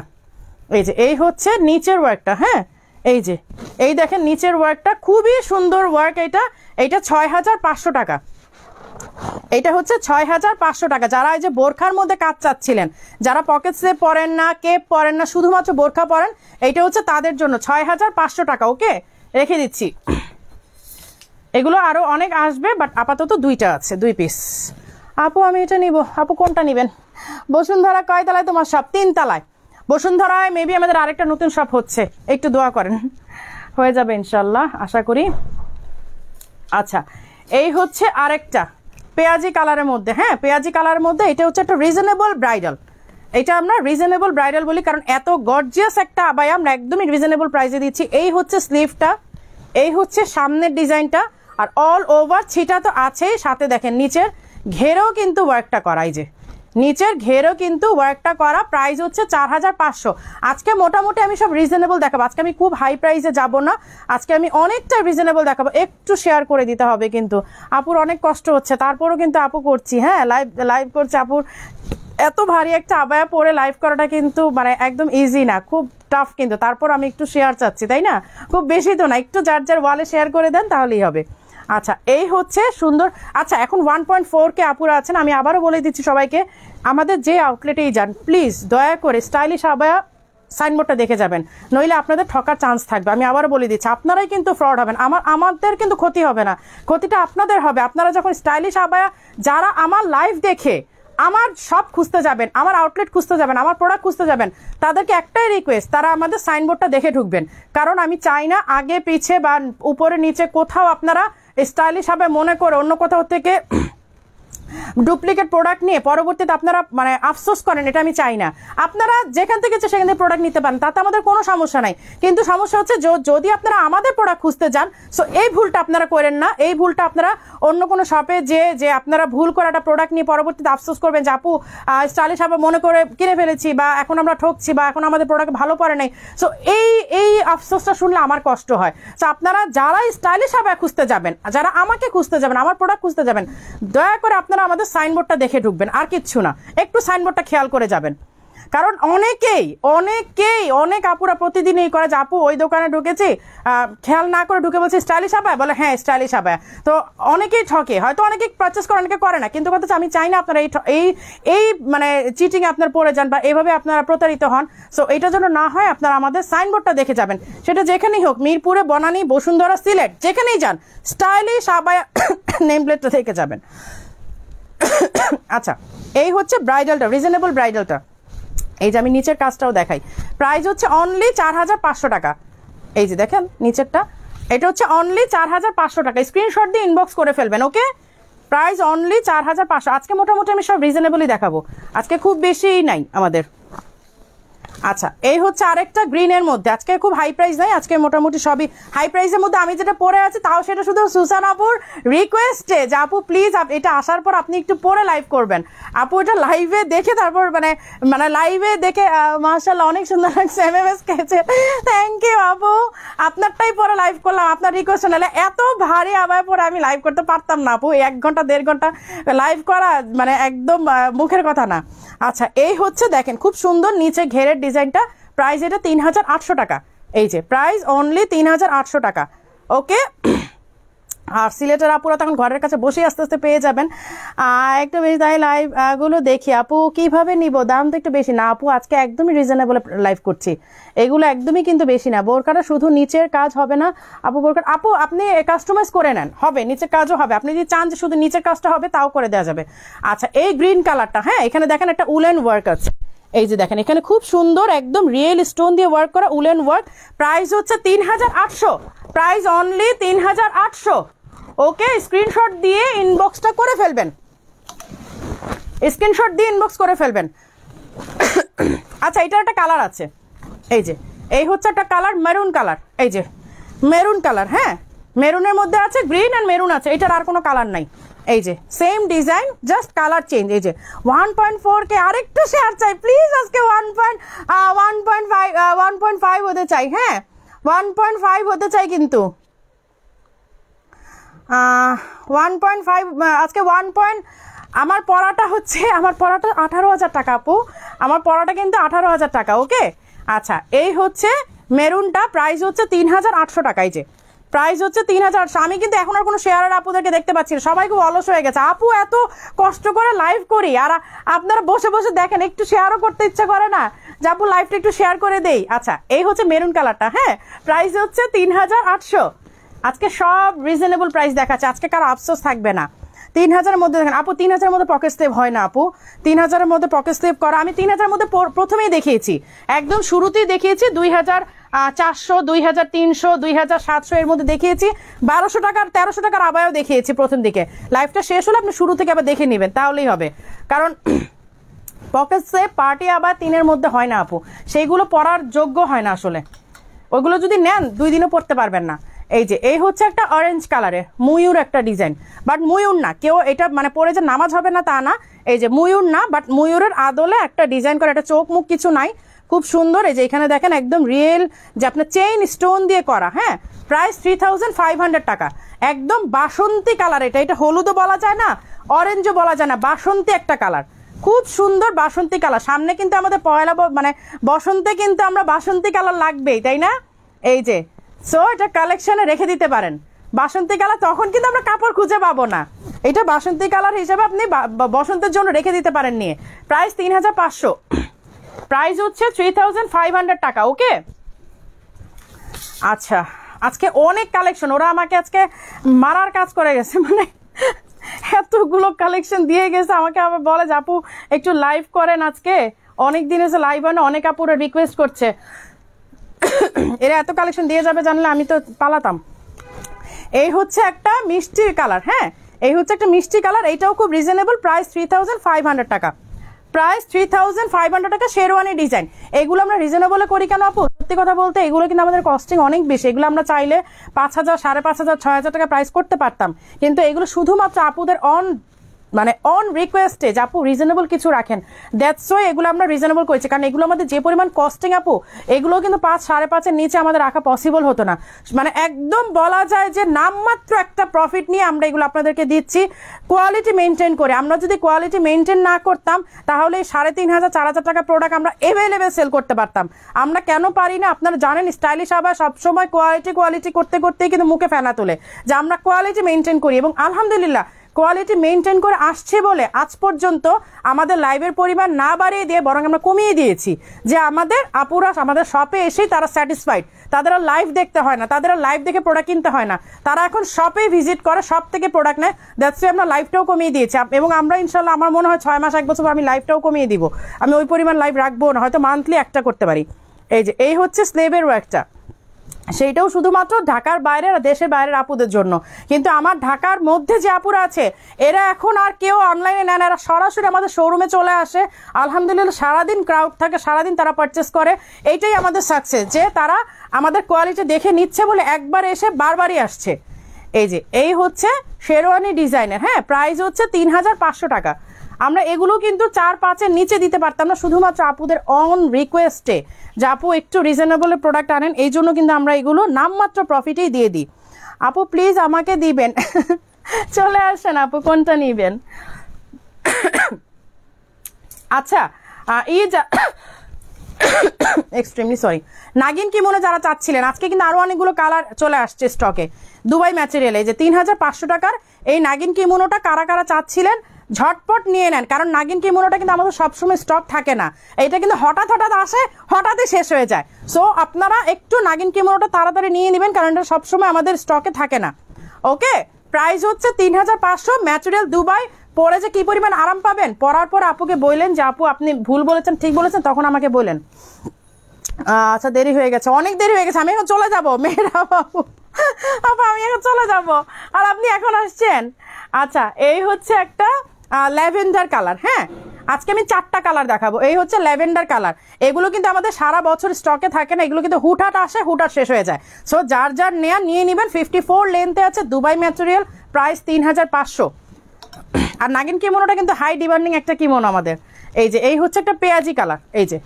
এই যে এই হচ্ছে নিচের ওয়ার্কটা। হ্যাঁ এই যে এই দেখেন নিচের ওয়ার্কটা খুবই সুন্দর ওয়ার্ক। এটা 6500 টাকা। এটা হচ্ছে 6500 টাকা। যারা এই যে বোরখার মধ্যে কাজ চাচ্ছিলেন, যারা পকেট স্লিপ পরেন না, কেপ পরেন না, শুধুমাত্র বোরখা পরেন, এইটা হচ্ছে তাদের জন্য 6500 টাকা। ওকে, রেখে দিচ্ছি। এগুলো আরো অনেক আসবে, বাট আপাতত 2টা আছে, 2 পিস। আপু আমি এটা নিব। আপু কোনটা নেবেন? বসুন্ধরা কয় তলায় তোমার শপ? 3 তলায়। বসুন্ধরায় মেবি আমাদের আরেকটা নতুন শপ হচ্ছে, একটু দোয়া করেন, হয়ে যাবে ইনশাল্লাহ, আশা করি। আচ্ছা, এই হচ্ছে আরেকটা পেঁয়াজি কালারের মধ্যে। হ্যাঁ, পেঁয়াজি কালারের মধ্যে এটা হচ্ছে একটা রিজনেবল ব্রাইডাল। এটা আমরা রিজনেবল ব্রাইডাল বলি কারণ এত গর্জিয়াস একটা আবায়া আমরা একদমই রিজনেবল প্রাইসে দিচ্ছি। এই হচ্ছে স্লিভটা, এই হচ্ছে সামনের ডিজাইনটা, আর অল ওভার ছিটা তো আছেই, সাথে দেখেন নিচের ঘেরেও কিন্তু ওয়ার্কটা করা। এই যে নিচের ঘেরেও কিন্তু ওয়ার্কটা করা। প্রাইস হচ্ছে 4500। আজকে মোটামুটি আমি সব রিজনেবল দেখাবো, আজকে আমি খুব হাই প্রাইসে যাব না, আজকে আমি অনেকটা রিজনেবল দেখাবো। একটু শেয়ার করে দিতে হবে কিন্তু, আপুর অনেক কষ্ট হচ্ছে, তারপরও কিন্তু আপু করছি। হ্যাঁ, লাইভ করছে। আপুর এত ভারী একটা আবায়া পরে লাইভ করাটা কিন্তু মানে একদম ইজি না, খুব টাফ কিন্তু, তারপর আমি একটু শেয়ার চাচ্ছি, তাই না? খুব বেশি তো না, একটু যার যার ওয়ালে শেয়ার করে দেন তাহলেই হবে। আচ্ছা, এই হচ্ছে সুন্দর। আচ্ছা, এখন 1.4K আপুরা আছেন, আমি আবারও বলে দিচ্ছি সবাইকে, আমাদের যে আউটলেটেই যান প্লিজ দয়া করে স্টাইলিশ আবায়া সাইনবোর্ডটা দেখে যাবেন, নইলে আপনাদের ঠকার চান্স থাকবে। আমি আবারও বলে দিচ্ছি, আপনারাই কিন্তু ফ্রড হবেন, আমাদের কিন্তু ক্ষতি হবে না, ক্ষতিটা আপনাদের হবে। আপনারা যখন স্টাইলিশ আবায়া, যারা আমার লাইভ দেখে আমার সব খুঁজতে যাবেন, আমার আউটলেট খুঁজতে যাবেন, আমার প্রোডাক্ট খুঁজতে যাবেন, তাদেরকে একটাই রিকোয়েস্ট, তারা আমাদের সাইনবোর্ডটা দেখে ঢুকবেন। কারণ আমি চাই না আগে পিছে বা উপরে নিচে কোথাও আপনারা স্টাইলিশ হবে মনে করে অন্য কোথাও থেকে ডুপ্লিকেট প্রোডাক্ট নিয়ে পরবর্তীতে আপনারা মানে আফসোস করেন, এটা আমি চাই না। আপনারা যেখান থেকে সেখান থেকে প্রোডাক্ট নিতে পারেন, তাতে আমাদের কোনো সমস্যা নাই, কিন্তু সমস্যা হচ্ছে যদি আপনারা আমাদের প্রোডাক্ট খুঁজতে যান, সো এই ভুলটা আপনারা করেন না। এই ভুলটা আপনারা অন্য কোনো শপে যে আপনারা ভুল করে একটা প্রোডাক্ট নিয়ে পরবর্তীতে আফসোস করবেন যে আপু স্টাইলিশ হবে মনে করে কিনে ফেলেছি, বা এখন আমরা ঠকছি, বা এখন আমাদের প্রোডাক্ট ভালো পড়ে নাই। সো এই আফসোসটা শুনলে আমার কষ্ট হয়। সো আপনারা যারা স্টাইলিশ হবে খুঁজতে যাবেন, যারা আমাকে খুঁজতে যাবেন, আমার প্রোডাক্ট খুঁজতে যাবেন, দয়া করে আপনারা আমাদের সাইনবোর্ডটা দেখে ঢুকবেন, আর কিচ্ছু না, একটু সাইনবোর্ডটা খেয়াল করে যাবেন। কারণ অনেক আপুরা প্রতিদিনই করে যে আপু ওই দোকানে ঢুকেছি, খেয়াল না করে ঢুকে বলছে স্টাইলিশ আবায়া, বলে হ্যাঁ স্টাইলিশ আবায়া। তো অনেকেই ঠকে, হয়তো অনেকেই পারচেস করে, অনেকে করে না, কিন্তু কথা হচ্ছে আমি চাই না আপনারা এই মানে চিটিং আপনার পড়ে যান বা এইভাবে আপনারা প্রতারিত হন। সো এইটার জন্য না হয় আপনারা আমাদের সাইনবোর্ডটা দেখে যাবেন, সেটা যেখানেই হোক, মিরপুরে, বনানী, বসুন্ধরা, সিলেট, যেখানেই যান স্টাইলিশ আবায়া নেম প্লেটটা দেখে যাবেন। আচ্ছা, এই হচ্ছে ব্রাইডালটা, রিজনেবল ব্রাইডালটা। এই যে আমি নিচের কাজটাও দেখাই, প্রাইস হচ্ছে অনলি 4500 টাকা। এই যে দেখেন নিচেরটা, এটা হচ্ছে অনলি 4500 টাকা। স্ক্রিনশট দিয়ে ইনবক্স করে ফেলবেন। ওকে, প্রাইস অনলি 4500। আজকে মোটামুটি আমি সব রিজনেবলই দেখাবো, আজকে খুব বেশি নাই আমাদের। আচ্ছা, এই হচ্ছে আরেকটা গ্রিনের মধ্যে, আজকে খুব হাই প্রাইস নাই, আজকে মোটামুটি সবই হাই প্রাইসের মধ্যে। আমি যেটা পরে আছি তাও সেটা শুধু সুসান আপুর রিকোয়েস্টে, যে আপু প্লিজ এটা আসার পর আপনি একটু পরে লাইভ করবেন। আপু এটা লাইভে দেখে তারপর মানে লাইভে দেখে মাশাআল্লাহ অনেক সুন্দর লাগছে, MMS খেয়েছে, থ্যাংক ইউ আপু। আপনারটাই পরে লাইভ করলাম, আপনার রিকোয়েস্ট নাহলে এত ভারী আবায় পরে আমি লাইভ করতে পারতাম না আপু। 1 ঘন্টা 1.5 ঘন্টা লাইভ করা মানে একদম মুখের কথা না। আচ্ছা, এই হচ্ছে দেখেন খুব সুন্দর নিচে ঘেরের ডিজাইনটা, প্রাইস এটা 3800 টাকা। এই যে প্রাইস অনলি 3800 টাকা। ওকে, আর সিলেটের আপুরা তখন ঘরের কাছে বসে আস্তে আস্তে পেয়ে যাবেন। একটু বেশি তাই লাইভ গুলো দেখি আপু, কিভাবে নিব, দাম তো একটু বেশি না আপু, আজকে একদমই রিজনেবল লাইভ করছি, এগুলো একদমই কিন্তু বেশি না। বোরকাটা শুধু নিচের কাজ হবে না আপু, বোরকাটা আপু আপনি কাস্টমাইজ করে নেন, হবে নিচের কাজও হবে, আপনি যদি চান যে শুধু নিচের কাজটা হবে তাও করে দেওয়া যাবে। আচ্ছা, এই গ্রিন কালারটা, হ্যাঁ এখানে দেখেন একটা উলেন ওয়ার্ক আছে, এই যে দেখেন এখানে খুব সুন্দর একদম রিয়েল স্টোন দিয়ে ওয়ার্ক করা উলেন ওয়ার্ক, প্রাইস হচ্ছে 3800, প্রাইস অনলি 3800। ওকে, স্ক্রিনশট দিয়ে ইনবক্সটা করে ফেলবেন, স্ক্রিনশট দিয়ে ইনবক্স করে ফেলবেন। আচ্ছা, এটার একটা কালার আছে, এই হচ্ছে একটা কালার, মেরুন কালার, এই যে মেরুন কালার, হ্যাঁ মেরুনের মধ্যে আছে গ্রিন আর মেরুন আছে, এটার আর কোনো কালার নাই। এই যে same design, just colour change. এই যে 1.4K, আরেকটু শেয়ার চাই প্লিজ, আজকে 1.5 হতে চাই, হ্যাঁ 1.5 হতে চাই, কিন্তু 1.5 আজকে 1. আমার পড়াটা হচ্ছে, আমার পড়াটা 18,000 টাকা আপু, আমার পড়াটা কিন্তু 18,000 টাকা। ওকে, আচ্ছা, এই হচ্ছে মেরুনটা, প্রাইস হচ্ছে 3800 টাকা। এই যে প্রাইস হচ্ছে 3800। আমি কিন্তু এখন আর কোনো শেয়ারের আপুদেরকে দেখতে পাচ্ছি না, সবাই খুব অলস হয়ে গেছে। আপু এত কষ্ট করে লাইভ করি আর আপনারা বসে বসে দেখেন, একটু শেয়ারও করতে ইচ্ছা করে না যে আপু লাইভটা একটু শেয়ার করে দেই। আচ্ছা, এই হচ্ছে মেরুন কালারটা, হ্যাঁ, প্রাইস হচ্ছে 3800। আজকে সব রিজনেবল প্রাইস দেখাচ্ছে, আজকে কারো আফসোস থাকবে না। 3000-এর মধ্যে দেখেন আপু, 3000-এর মধ্যে পকেট স্লিপ হয় না আপু, 3000-এর মধ্যে পকেট স্লিপ করা। আমি 3000-এর মধ্যে প্রথমেই দেখিয়েছি, একদম শুরুতেই দেখিয়েছি 2400, 2300, 2700 এর মধ্যে দেখিয়েছি, 1200 টাকার 1300 টাকার আবায়ও দেখিয়েছি প্রথম দিকে। লাইফটা শেষ হলে আপনি শুরু থেকে আবার দেখে নেবেন, তাহলেই হবে। কারণ পকেট স্লিপ পার্টি আবার 3-এর মধ্যে হয় না আপু, সেইগুলো পরার যোগ্য হয় না আসলে। ওইগুলো যদি নেন 2 দিনও পরতে পারবেন না। এই যে এই হচ্ছে একটা অরেঞ্জ কালারের ময়ূর একটা ডিজাইন, বাট ময়ূর না, কেউ এটা মানে পরে যে নামাজ হবে না তা না। এই যে ময়ূর না, বাট ময়ূরের আদলে একটা ডিজাইন করা, একটা চোখ মুখ কিছু নাই, খুব সুন্দর। এই যে এখানে দেখেন একদম রিয়েল যে আপনার চেইন স্টোন দিয়ে করা, হ্যাঁ। প্রাইস 3500 টাকা, একদম বাসন্তী কালার। এটা হলুদও বলা যায় না, অরেঞ্জও বলা যায় না, বাসন্তী একটা কালার, খুব সুন্দর বাসন্তী কালার। সামনে কিন্তু আমাদের পয়লা মানে বসন্তে কিন্তু আমরা বাসন্তী কালার লাগবেই, তাই না? এই যে সো এটা কালেকশনে রেখে দিতে পারেন বাসন্তী কালার, তখন কিন্তু আমরা কাপড় খুঁজে পাবো না। এটা বাসন্তী কালার হিসেবে আপনি বসন্তের জন্য রেখে দিতে পারেন নিয়ে। প্রাইস 3500, প্রাইস হচ্ছে 3500 টাকা। ওকে, আচ্ছা, আজকে অনেক কালেকশন, ওরা আমাকে আজকে মারার কাজ করে গেছে, মানে এতগুলো কালেকশন দিয়ে গেছে আমাকে। আবার বলে যে আপু একটু লাইভ করেন, আজকে অনেক দিন এসে লাইভ হয় না, অনেক আপুরা রিকোয়েস্ট করছে। এরা এত কালেকশন দিয়ে যাবে জানলে আমি তো পালাতাম। এই হচ্ছে একটা মিষ্টি কালার, হ্যাঁ, এই হচ্ছে একটা মিষ্টি কালার, এইটাও খুব রিজনেবল, প্রাইস 3500 টাকা, প্রাইস 3500 টাকা। শেরওয়ানি ডিজাইন, এগুলো আমরা রিজনেবলে করি কেন আপু? সত্যি কথা বলতে এগুলো কিন্তু আমাদের কস্টিং অনেক বেশি, এগুলো আমরা চাইলে 5000, 5500, 6000 টাকা প্রাইস করতে পারতাম, কিন্তু এগুলো শুধুমাত্র আপুদের অন রিকোয়েস্টে যে আপু রিজনেবল কিছু রাখেন, দ্যাটস ওয়াই এগুলো আমরা রিজনেবল করেছি। কারণ এগুলো আমাদের যে পরিমাণ কস্টিং আপু, এগুলো কিন্তু 5, 5.5-এর নিচে আমাদের রাখা পসিবল হতো না। মানে একদম বলা যায় যে নামমাত্র একটা প্রফিট নিয়ে আমরা এগুলো আপনাদেরকে দিচ্ছি, কোয়ালিটি মেনটেন করে। আমরা যদি কোয়ালিটি মেনটেন না করতাম তাহলে 3500, 4000 টাকা প্রোডাক্ট আমরা এভেলেবেল সেল করতে পারতাম। আমরা কেন পারি না আপনারা জানেন, স্টাইলিশ আবার সবসময় কোয়ালিটি করতে করতেই কিন্তু মুখে ফেনা তোলে যে আমরা কোয়ালিটি মেনটেন করি, এবং আলহামদুলিল্লাহ কোয়ালিটি মেনটেন করে আসছে বলে আজ পর্যন্ত আমাদের লাইভের পরিমাণ না বাড়িয়ে দিয়ে বরং আমরা কমিয়ে দিয়েছি, যে আমাদের আপুরা আমাদের শপে এসেই তারা স্যাটিসফাইড, তাদের লাইভ দেখতে হয় না, তাদের লাইভ দেখে প্রোডাক্ট কিনতে হয় না, তারা এখন শপে ভিজিট করে, শপ থেকে প্রোডাক্ট নেয়। দ্যাটস ওয়াই আমরা লাইভটাও কমিয়ে দিয়েছি, এবং আমরা ইনশাল্লাহ আমার মনে হয় 6 মাস 1 বছর আমি লাইভটাও কমিয়ে দিব। আমি ওই পরিমাণ লাইভ রাখবো না, হয়তো মান্থলি একটা করতে পারি। এই যে এই হচ্ছে স্লেভের ওয়ার্কটা, সেইটাও শুধুমাত্র ঢাকার বাইরে আর দেশের বাইরের আপুদের জন্য। কিন্তু আমার ঢাকার মধ্যে যে আপুরা আছে এরা এখন আর কেউ অনলাইনে নেন, এরা সরাসরি আমাদের শোরুমে চলে আসে। আলহামদুলিল্লাহ সারাদিন ক্রাউড থাকে, সারাদিন তারা পারচেস করে। এইটাই আমাদের সাকসেস, যে তারা আমাদের কোয়ালিটি দেখে নিচ্ছে বলে একবার এসে বারবারই আসছে। এই যে এই হচ্ছে শেরওয়ানি ডিজাইনের, হ্যাঁ, প্রাইস হচ্ছে 3500 টাকা। আমরা এগুলো কিন্তু 4-5-এর নিচে দিতে পারতাম না, শুধুমাত্র আপুদের অন রিকোয়েস্টে যে আপু একটু রিজনেবল প্রোডাক্ট আনেন, এই জন্য কিন্তু আমরা এগুলো নামমাত্র প্রফিটেই দিয়ে দিই। আপু প্লিজ আমাকে দিবেন, চলে আসেন আপু, কোনটা নিবেন? আচ্ছা, এক্সট্রিমলি সরি, নাগিন কিমোনো যারা চাচ্ছিলেন, আজকে কিন্তু আরো অনেকগুলো কালার চলে আসছে স্টকে দুবাই ম্যাটেরিয়ালে। যে 3500 টাকার এই নাগিন কিমোনোটা কারা কারা চাচ্ছিলেন ঝটপট নিয়ে নেন, কারণ নাগিন কিমোনোটা কিন্তু আমাদের সবসময় স্টক থাকে না, এটা কিন্তু হঠাৎ আসে, হঠাৎই শেষ হয়ে যায়। সো আপনারা একটু নাগিন কিমোনোটা তাড়াতাড়ি নিয়ে নেবেন, কারণ এটা সবসময় আমাদের স্টকে থাকে না। ওকে, প্রাইস হচ্ছে 3500, ম্যাটেরিয়াল দুবাই। পরে যে কি পরিমাণ আরাম পাবেন, পরার পর আপুকে বললেন যে আপু আপনি ভুল বলেছেন, ঠিক বলেছেন, তখন আমাকে বললেন। আচ্ছা, দেরি হয়ে গেছে, অনেক দেরি হয়ে গেছে, আমি এখন চলে যাবো। মেয়েরা বাবু আপু আমি এখন চলে যাব, আর আপনি এখন আসছেন। আচ্ছা, এই হচ্ছে একটা ল্যাভেন্ডার কালার, হ্যাঁ, আজকে আমি 4টা কালার দেখাবো। এই হচ্ছে ল্যাভেন্ডার কালার, এগুলো কিন্তু আমাদের সারা বছর স্টকে থাকে না, এগুলো কিন্তু হুটহাট আসে, হুটহাট শেষ হয়ে যায়। সো যার যার নেয়া নিয়ে নেবেন। 54 লেন্থে আছে, দুবাই ম্যাটেরিয়াল, প্রাইস 3500। আর নাগিন কিমোনোটা কিন্তু হাই ডিমান্ডিং একটা কিমোনো আমাদের। এই যে এই হচ্ছে একটা পেঁয়াজি কালার, এই যে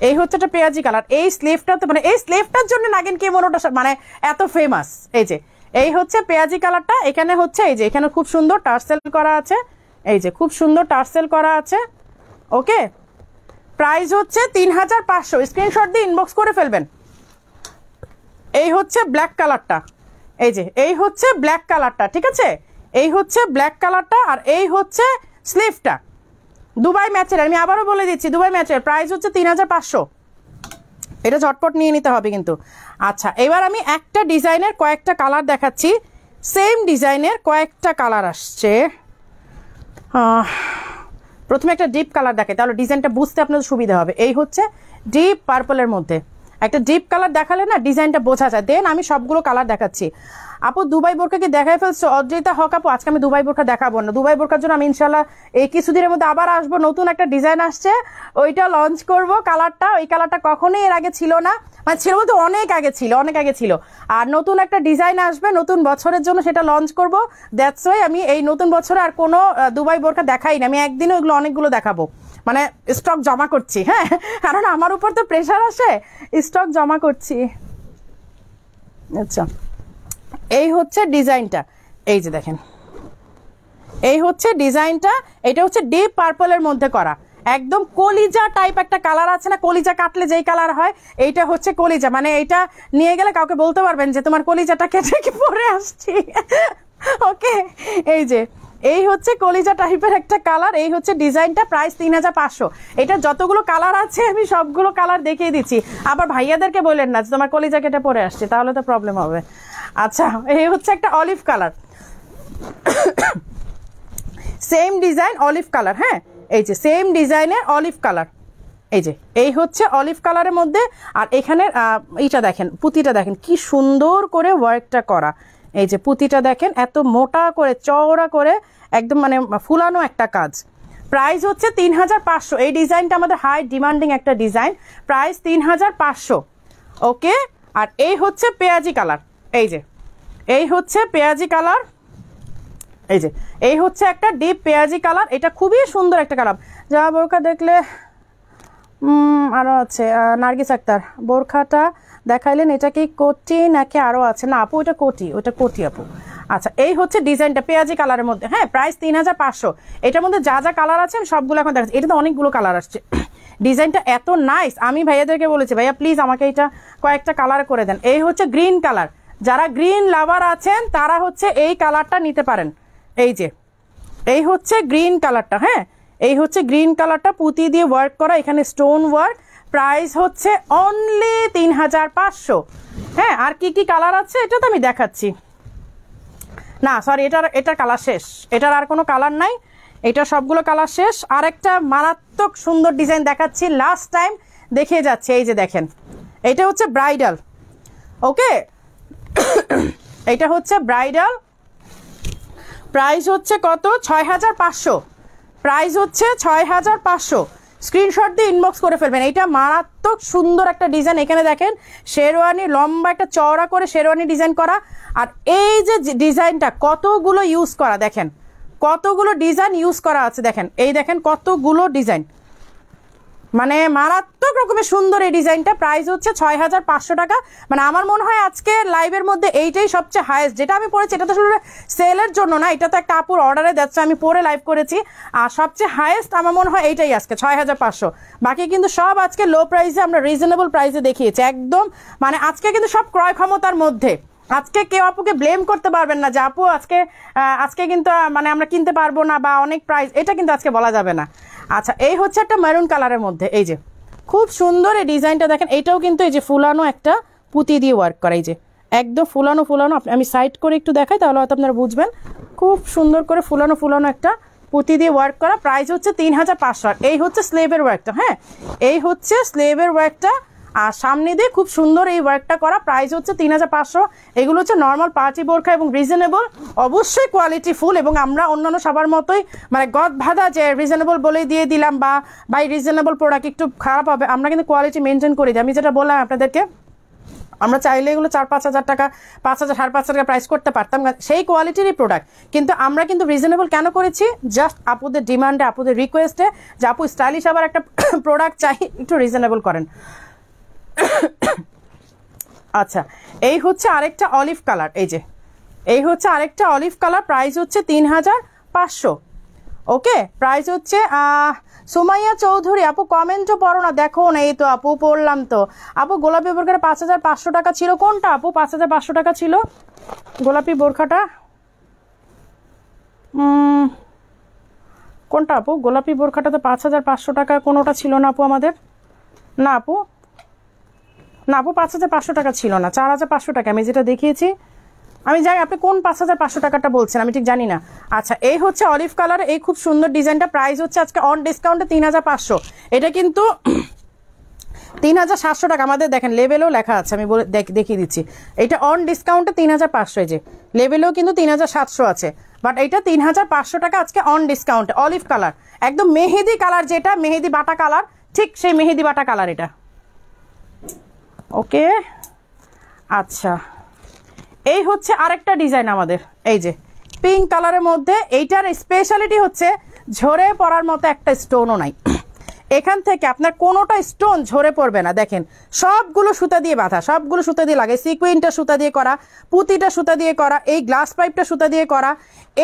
এই হচ্ছে একটা পেঁয়াজি কালার। এই স্লিভটা তো মানে এই স্লিভটার জন্য নাগিন কিমোনোটা মানে এত ফেমাস। এই যে এই হচ্ছে পেঁয়াজি কালারটা, এখানে হচ্ছে এই যে এখানে খুব সুন্দর টার্সেল করা আছে, এই যে খুব সুন্দর টার্সেল করা আছে। ওকে, প্রাইস হচ্ছে 3500, স্ক্রিনশট দিয়ে ইনবক্স করে ফেলবেন। এই হচ্ছে ব্ল্যাক কালারটা, এই যে এই হচ্ছে ব্ল্যাক কালারটা, ঠিক আছে, এই হচ্ছে ব্ল্যাক কালারটা, আর এই হচ্ছে স্লিভটা দুবাই ম্যাচের। আমি আবারও বলে দিচ্ছি দুবাই ম্যাচের প্রাইস হচ্ছে 3500। এটা ঝটপট নিয়ে নিতে হবে কিন্তু। আচ্ছা, এবার আমি একটা ডিজাইনের কয়েকটা কালার দেখাচ্ছি, সেম ডিজাইনের কয়েকটা কালার আসছে। প্রথমে একটা ডিপ কালার দেখে, তাহলে ডিজাইনটা বুঝতে আপনাদের সুবিধা হবে। এই হচ্ছে ডিপ পার্পলের মধ্যে একটা ডিপ কালার দেখালে না ডিজাইনটা বোঝা যায়। দেন আমি সবগুলো কালার দেখাচ্ছি। আপু দুবাই বোরকাকে দেখাই ফেলছো অদ্রিতা হক আপু, আজকে আমি দুবাই বোরকা দেখাবো না। দুবাই বোরকার জন্য আমি ইনশাল্লাহ এই কিছুদিনের মধ্যে আবার আসবো, নতুন একটা ডিজাইন আসছে, ওইটা লঞ্চ করব। কালারটা, ওই কালারটা কখনোই এর আগে ছিল না, মানে ছিল বলতে অনেক আগে ছিল, অনেক আগে ছিল। আর নতুন একটা ডিজাইন আসবে নতুন বছরের জন্য, সেটা লঞ্চ করব। দ্যাটস ওয়াই আমি এই নতুন বছরে আর কোনো দুবাই বোরকা দেখাই না, আমি একদিনে ওইগুলো অনেকগুলো দেখাবো, মানে স্টক জমা করছি। হ্যাঁ, কারণ আমার উপর তো প্রেশার আসে, স্টক জমা করছি। আচ্ছা, এই হচ্ছে ডিজাইনটা, এই যে দেখেন এই হচ্ছে ডিজাইনটা। এটা হচ্ছে ডিপ পার্পলের মধ্যে করা, একদম কলিজা টাইপ একটা কালার আছে না, কলিজা কাটলে যেই কালার হয়, এইটা হচ্ছে কলিজা। মানে এইটা নিয়ে গেলে কাউকে বলতে পারবেন যে তোমার কলিজাটা কেটে কি পরে আসছি। ওকে, এই যে এই হচ্ছে কলিজা টাইপের একটা কালার, এই হচ্ছে ডিজাইনটা, প্রাইস 3500। এটা যতগুলো কালার আছে আমি সবগুলো কালার দেখিয়ে দিচ্ছি। আবার ভাইয়াদেরকে বললেন না যে তোমার কলিজা কেটে পরে আসছে, তাহলে তো প্রবলেম হবে। আচ্ছা, এই হচ্ছে একটা olive colour, same design olive colour. হ্যাঁ, এই যে সেম ডিজাইনের অলিভ কালার, এই যে এই হচ্ছে অলিভ কালারের মধ্যে। আর এখানে এইটা দেখেন, পুঁতিটা দেখেন কি সুন্দর করে ওয়ার্কটা করা। এই যে পুঁতিটা দেখেন এত মোটা করে চওড়া করে, একদম মানে ফুলানো একটা কাজ। প্রাইস হচ্ছে 3500। এই ডিজাইনটা আমাদের হাই ডিমান্ডিং একটা ডিজাইন, প্রাইস 3500। ওকে, আর এই হচ্ছে পেঁয়াজি কালার, এই যে এই হচ্ছে পেঁয়াজি কালার, এই যে এই হচ্ছে একটা ডিপ পেঁয়াজি কালার। এটা খুবই সুন্দর একটা কালার। যা বোরখা দেখলে আরও আছে, নার্গিস আক্তার বোরখাটা দেখাইলেন, এটা কি কোটি নাকি আরও আছে? না আপু, ওটা কোটি, ওটা কোটি আপু। আচ্ছা, এই হচ্ছে ডিজাইনটা পেঁয়াজি কালারের মধ্যে। হ্যাঁ, প্রাইস 3500। এটার মধ্যে যা যা কালার আছে সবগুলো এখন দেখাচ্ছি। এটা তো অনেকগুলো কালার আসছে, ডিজাইনটা এত নাইস। আমি ভাইয়াদেরকে বলেছি ভাইয়া প্লিজ আমাকে এটা কয়েকটা কালার করে দেন। এই হচ্ছে গ্রিন কালার, যারা গ্রিন লাভার আছেন তারা হচ্ছে এই কালারটা নিতে পারেন। এই যে এই হচ্ছে গ্রিন কালারটা, হ্যাঁ এই হচ্ছে গ্রিন কালারটা, পুঁতি দিয়ে ওয়ার্ক করা, এখানে স্টোন ওয়ার্ক। প্রাইস হচ্ছে অনলি 3500। হ্যাঁ, আর কি কি কালার আছে এটা তো আমি দেখাচ্ছি না, সরি এটার কালার শেষ, এটার আর কোনো কালার নাই, এটা সবগুলো কালার শেষ। আর একটা মারাত্মক সুন্দর ডিজাইন দেখাচ্ছি, লাস্ট টাইম দেখিয়ে যাচ্ছে। এই যে দেখেন, এটা হচ্ছে ব্রাইডাল। ওকে, এটা হচ্ছে ব্রাইডাল, প্রাইস হচ্ছে কত? 6500। প্রাইস হচ্ছে 6500। স্ক্রিনশট দিয়ে ইনবক্স করে ফেলবেন। এটা মারাত্মক সুন্দর একটা ডিজাইন। এখানে দেখেন শেরওয়ানি, লম্বা একটা চওড়া করে শেরওয়ানি ডিজাইন করা। আর এই যে ডিজাইনটা কতগুলো ইউজ করা, দেখেন কতগুলো ডিজাইন ইউজ করা আছে, দেখেন এই দেখেন কতগুলো ডিজাইন, মানে মারাত্মক রকমের সুন্দর এই ডিজাইনটা। প্রাইস হচ্ছে 6500 টাকা। মানে আমার মনে হয় আজকে লাইভের মধ্যে এইটাই সবচেয়ে হাইয়েস্ট। যেটা আমি পড়েছি এটা তো শুধু সেলের জন্য না, এটা তো একটা আপুর অর্ডারে যাচ্ছে, আমি পরে লাইভ করেছি। আর সবচেয়ে হাইয়েস্ট আমার মনে হয় এইটাই আজকে 6500। বাকি কিন্তু সব আজকে লো প্রাইসে, আমরা রিজনেবল প্রাইসে দেখিয়েছি একদম। মানে আজকে কিন্তু সব ক্রয় ক্ষমতার মধ্যে। আজকে কেউ আপুকে ব্লেম করতে পারবেন না যে আপু আজকে কিন্তু মানে আমরা কিনতে পারবো না বা অনেক প্রাইস, এটা কিন্তু আজকে বলা যাবে না। আচ্ছা, এই হচ্ছে একটা মেরুন কালারের মধ্যে, এই যে খুব সুন্দর এই ডিজাইনটা দেখেন। এইটাও কিন্তু এই যে ফুলানো একটা পুঁতি দিয়ে ওয়ার্ক করা, এই যে একদম ফুলানো ফুলানো। আমি সাইড করে একটু দেখাই তাহলে হয়তো আপনারা বুঝবেন। খুব সুন্দর করে ফুলানো ফুলানো একটা পুঁতি দিয়ে ওয়ার্ক করা। প্রাইস হচ্ছে 3500। এই হচ্ছে স্লেভের ওয়ার্কটা। হ্যাঁ, এই হচ্ছে স্লেভের ওয়ার্কটা, আর সামনে দিয়ে খুব সুন্দর এই ওয়ার্কটা করা। প্রাইস হচ্ছে 3500। এগুলো হচ্ছে নর্মাল পার্টি বোরখা এবং রিজনেবল, অবশ্যই কোয়ালিটি ফুল। এবং আমরা অন্যান্য সবার মতোই মানে গদ ভাদা যে রিজনেবল বলেই দিয়ে দিলাম বা বাই রিজনেবল প্রোডাক্ট একটু খারাপ হবে, আমরা কিন্তু কোয়ালিটি মেনটেন করি। আমি যেটা বললাম আপনাদেরকে, আমরা চাইলে এগুলো 4-5 হাজার টাকা, 5,000 5,500 টাকা প্রাইস করতে পারতাম, সেই কোয়ালিটিরই প্রোডাক্ট। কিন্তু আমরা কিন্তু রিজনেবল কেন করেছি? জাস্ট আপুদের ডিমান্ডে, আপুদের রিকোয়েস্টে যে আপু স্টাইলিশ আবার একটা প্রোডাক্ট চাই, একটু রিজনেবল করেন। আচ্ছা, এই হচ্ছে আরেকটা অলিভ কালার, এই যে এই হচ্ছে আরেকটা অলিভ কালার। প্রাইস হচ্ছে 3500। ওকে, প্রাইস হচ্ছে সুমাইয়া চৌধুরী আপু কমেন্টও পড়ো না, দেখো না। এই তো আপু পড়লাম তো। আপু গোলাপি বোরকার 5500 টাকা ছিল, কোনটা আপু 5500 টাকা ছিল? গোলাপি বোরখাটা কোনটা আপু? গোলাপি বোরখাটা তো 5500 টাকা কোনোটা ছিল না আপু আমাদের। না আপু, না আপু 5500 টাকা ছিল না, 4500 টাকা আমি যেটা দেখিয়েছি। আমি জানি আপনি কোন 5500 টাকাটা বলছেন, আমি ঠিক জানি না। আচ্ছা, এই হচ্ছে অলিভ কালার, এই খুব সুন্দর ডিজাইনটা। প্রাইস হচ্ছে আজকে অন ডিসকাউন্টে 3500। এটা কিন্তু 3700 টাকা। আমাদের দেখেন লেভেলও লেখা আছে, আমি বলে দেখিয়ে দিচ্ছি। এটা অন ডিসকাউন্টে 3500, এই যে লেভেলেও কিন্তু 3700 আছে, বাট এইটা 3500 টাকা আজকে অন ডিসকাউন্টে। অলিভ কালার, একদম মেহেদি কালার, যেটা মেহেদি বাটা কালার, ঠিক সেই মেহেদি বাটা কালার এটা। ওকে, আচ্ছা এই হচ্ছে আরেকটা ডিজাইন আমাদের, এই যে পিঙ্ক কালারের মধ্যে। এইটার স্পেশালিটি হচ্ছে ঝরে পড়ার মতো একটা স্টোনও নাই। এখান থেকে আপনার কোনোটা স্টোন ঝরে পড়বে না। দেখেন সবগুলো সুতা দিয়ে বাঁধা, সবগুলো সুতা দিয়ে লাগে। সিকুইনটা সুতা দিয়ে করা, পুঁতিটা সুতা দিয়ে করা, এই গ্লাস পাইপটা সুতা দিয়ে করা,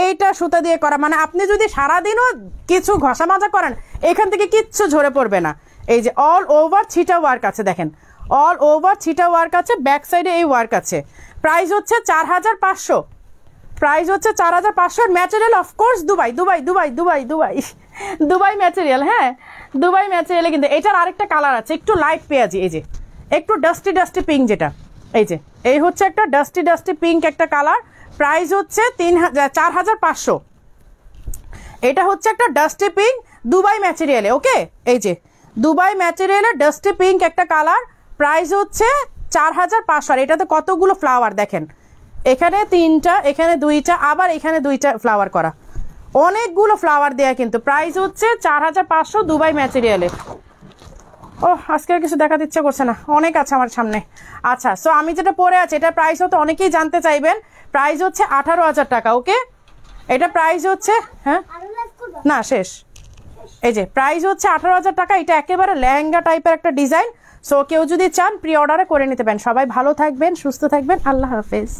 এইটা সুতা দিয়ে করা। মানে আপনি যদি সারাদিনও কিছু ঘষা মাজা করেন, এখান থেকে কিচ্ছু ঝরে পড়বে না। এই যে অল ওভার ছিটা ওয়ার্ক আছে, দেখেন অল ওভার ছিটা ওয়ার্ক আছে, ব্যাক সাইডে এই ওয়ার্ক আছে। প্রাইস হচ্ছে 4500, প্রাইস হচ্ছে 4500। Material of course Dubai, Dubai Dubai Dubai Dubai Dubai material. হ্যাঁ, দুবাই ম্যাটেরিয়ালে। কিন্তু এটার আরেকটা কালার আছে, একটু লাইট পেঁয়াজি, এই যে একটু ডাস্টি ডাস্টি পিঙ্ক, যেটা এই যে এই হচ্ছে একটা ডাস্টি ডাস্টি পিঙ্ক একটা কালার। প্রাইস হচ্ছে 4500। এটা হচ্ছে একটা ডাস্টি পিঙ্ক দুবাই ম্যাটেরিয়ালে। ওকে, এই যে দুবাই ম্যাটেরিয়ালে ডাস্টি পিঙ্ক একটা কালার। প্রাইস হচ্ছে 4500। আর এটাতে কতগুলো ফ্লাওয়ার দেখেন, এখানে 3টা, এখানে 2টা, আবার এখানে 2টা ফ্লাওয়ার করা, অনেকগুলো ফ্লাওয়ার দেয়া। কিন্তু প্রাইস হচ্ছে 4500 দুবাই ম্যাটেরিয়ালে। ও আজকে আর কিছু দেখাতে ইচ্ছে করছে না, অনেক আছে আমার সামনে। আচ্ছা, সো আমি যেটা পরে আছি এটা প্রাইস হতো অনেকেই জানতে চাইবেন। প্রাইস হচ্ছে 18000 টাকা। ওকে, এটা প্রাইস হচ্ছে, হ্যাঁ না শেষ, এই যে প্রাইস হচ্ছে 18000 টাকা। এটা একেবারে লেহেঙ্গা টাইপের একটা ডিজাইন। সো কেউ যদি চান প্রি অর্ডারে করে নিতে পারেন। সবাই ভালো থাকবেন, সুস্থ থাকবেন, আল্লাহ হাফেজ।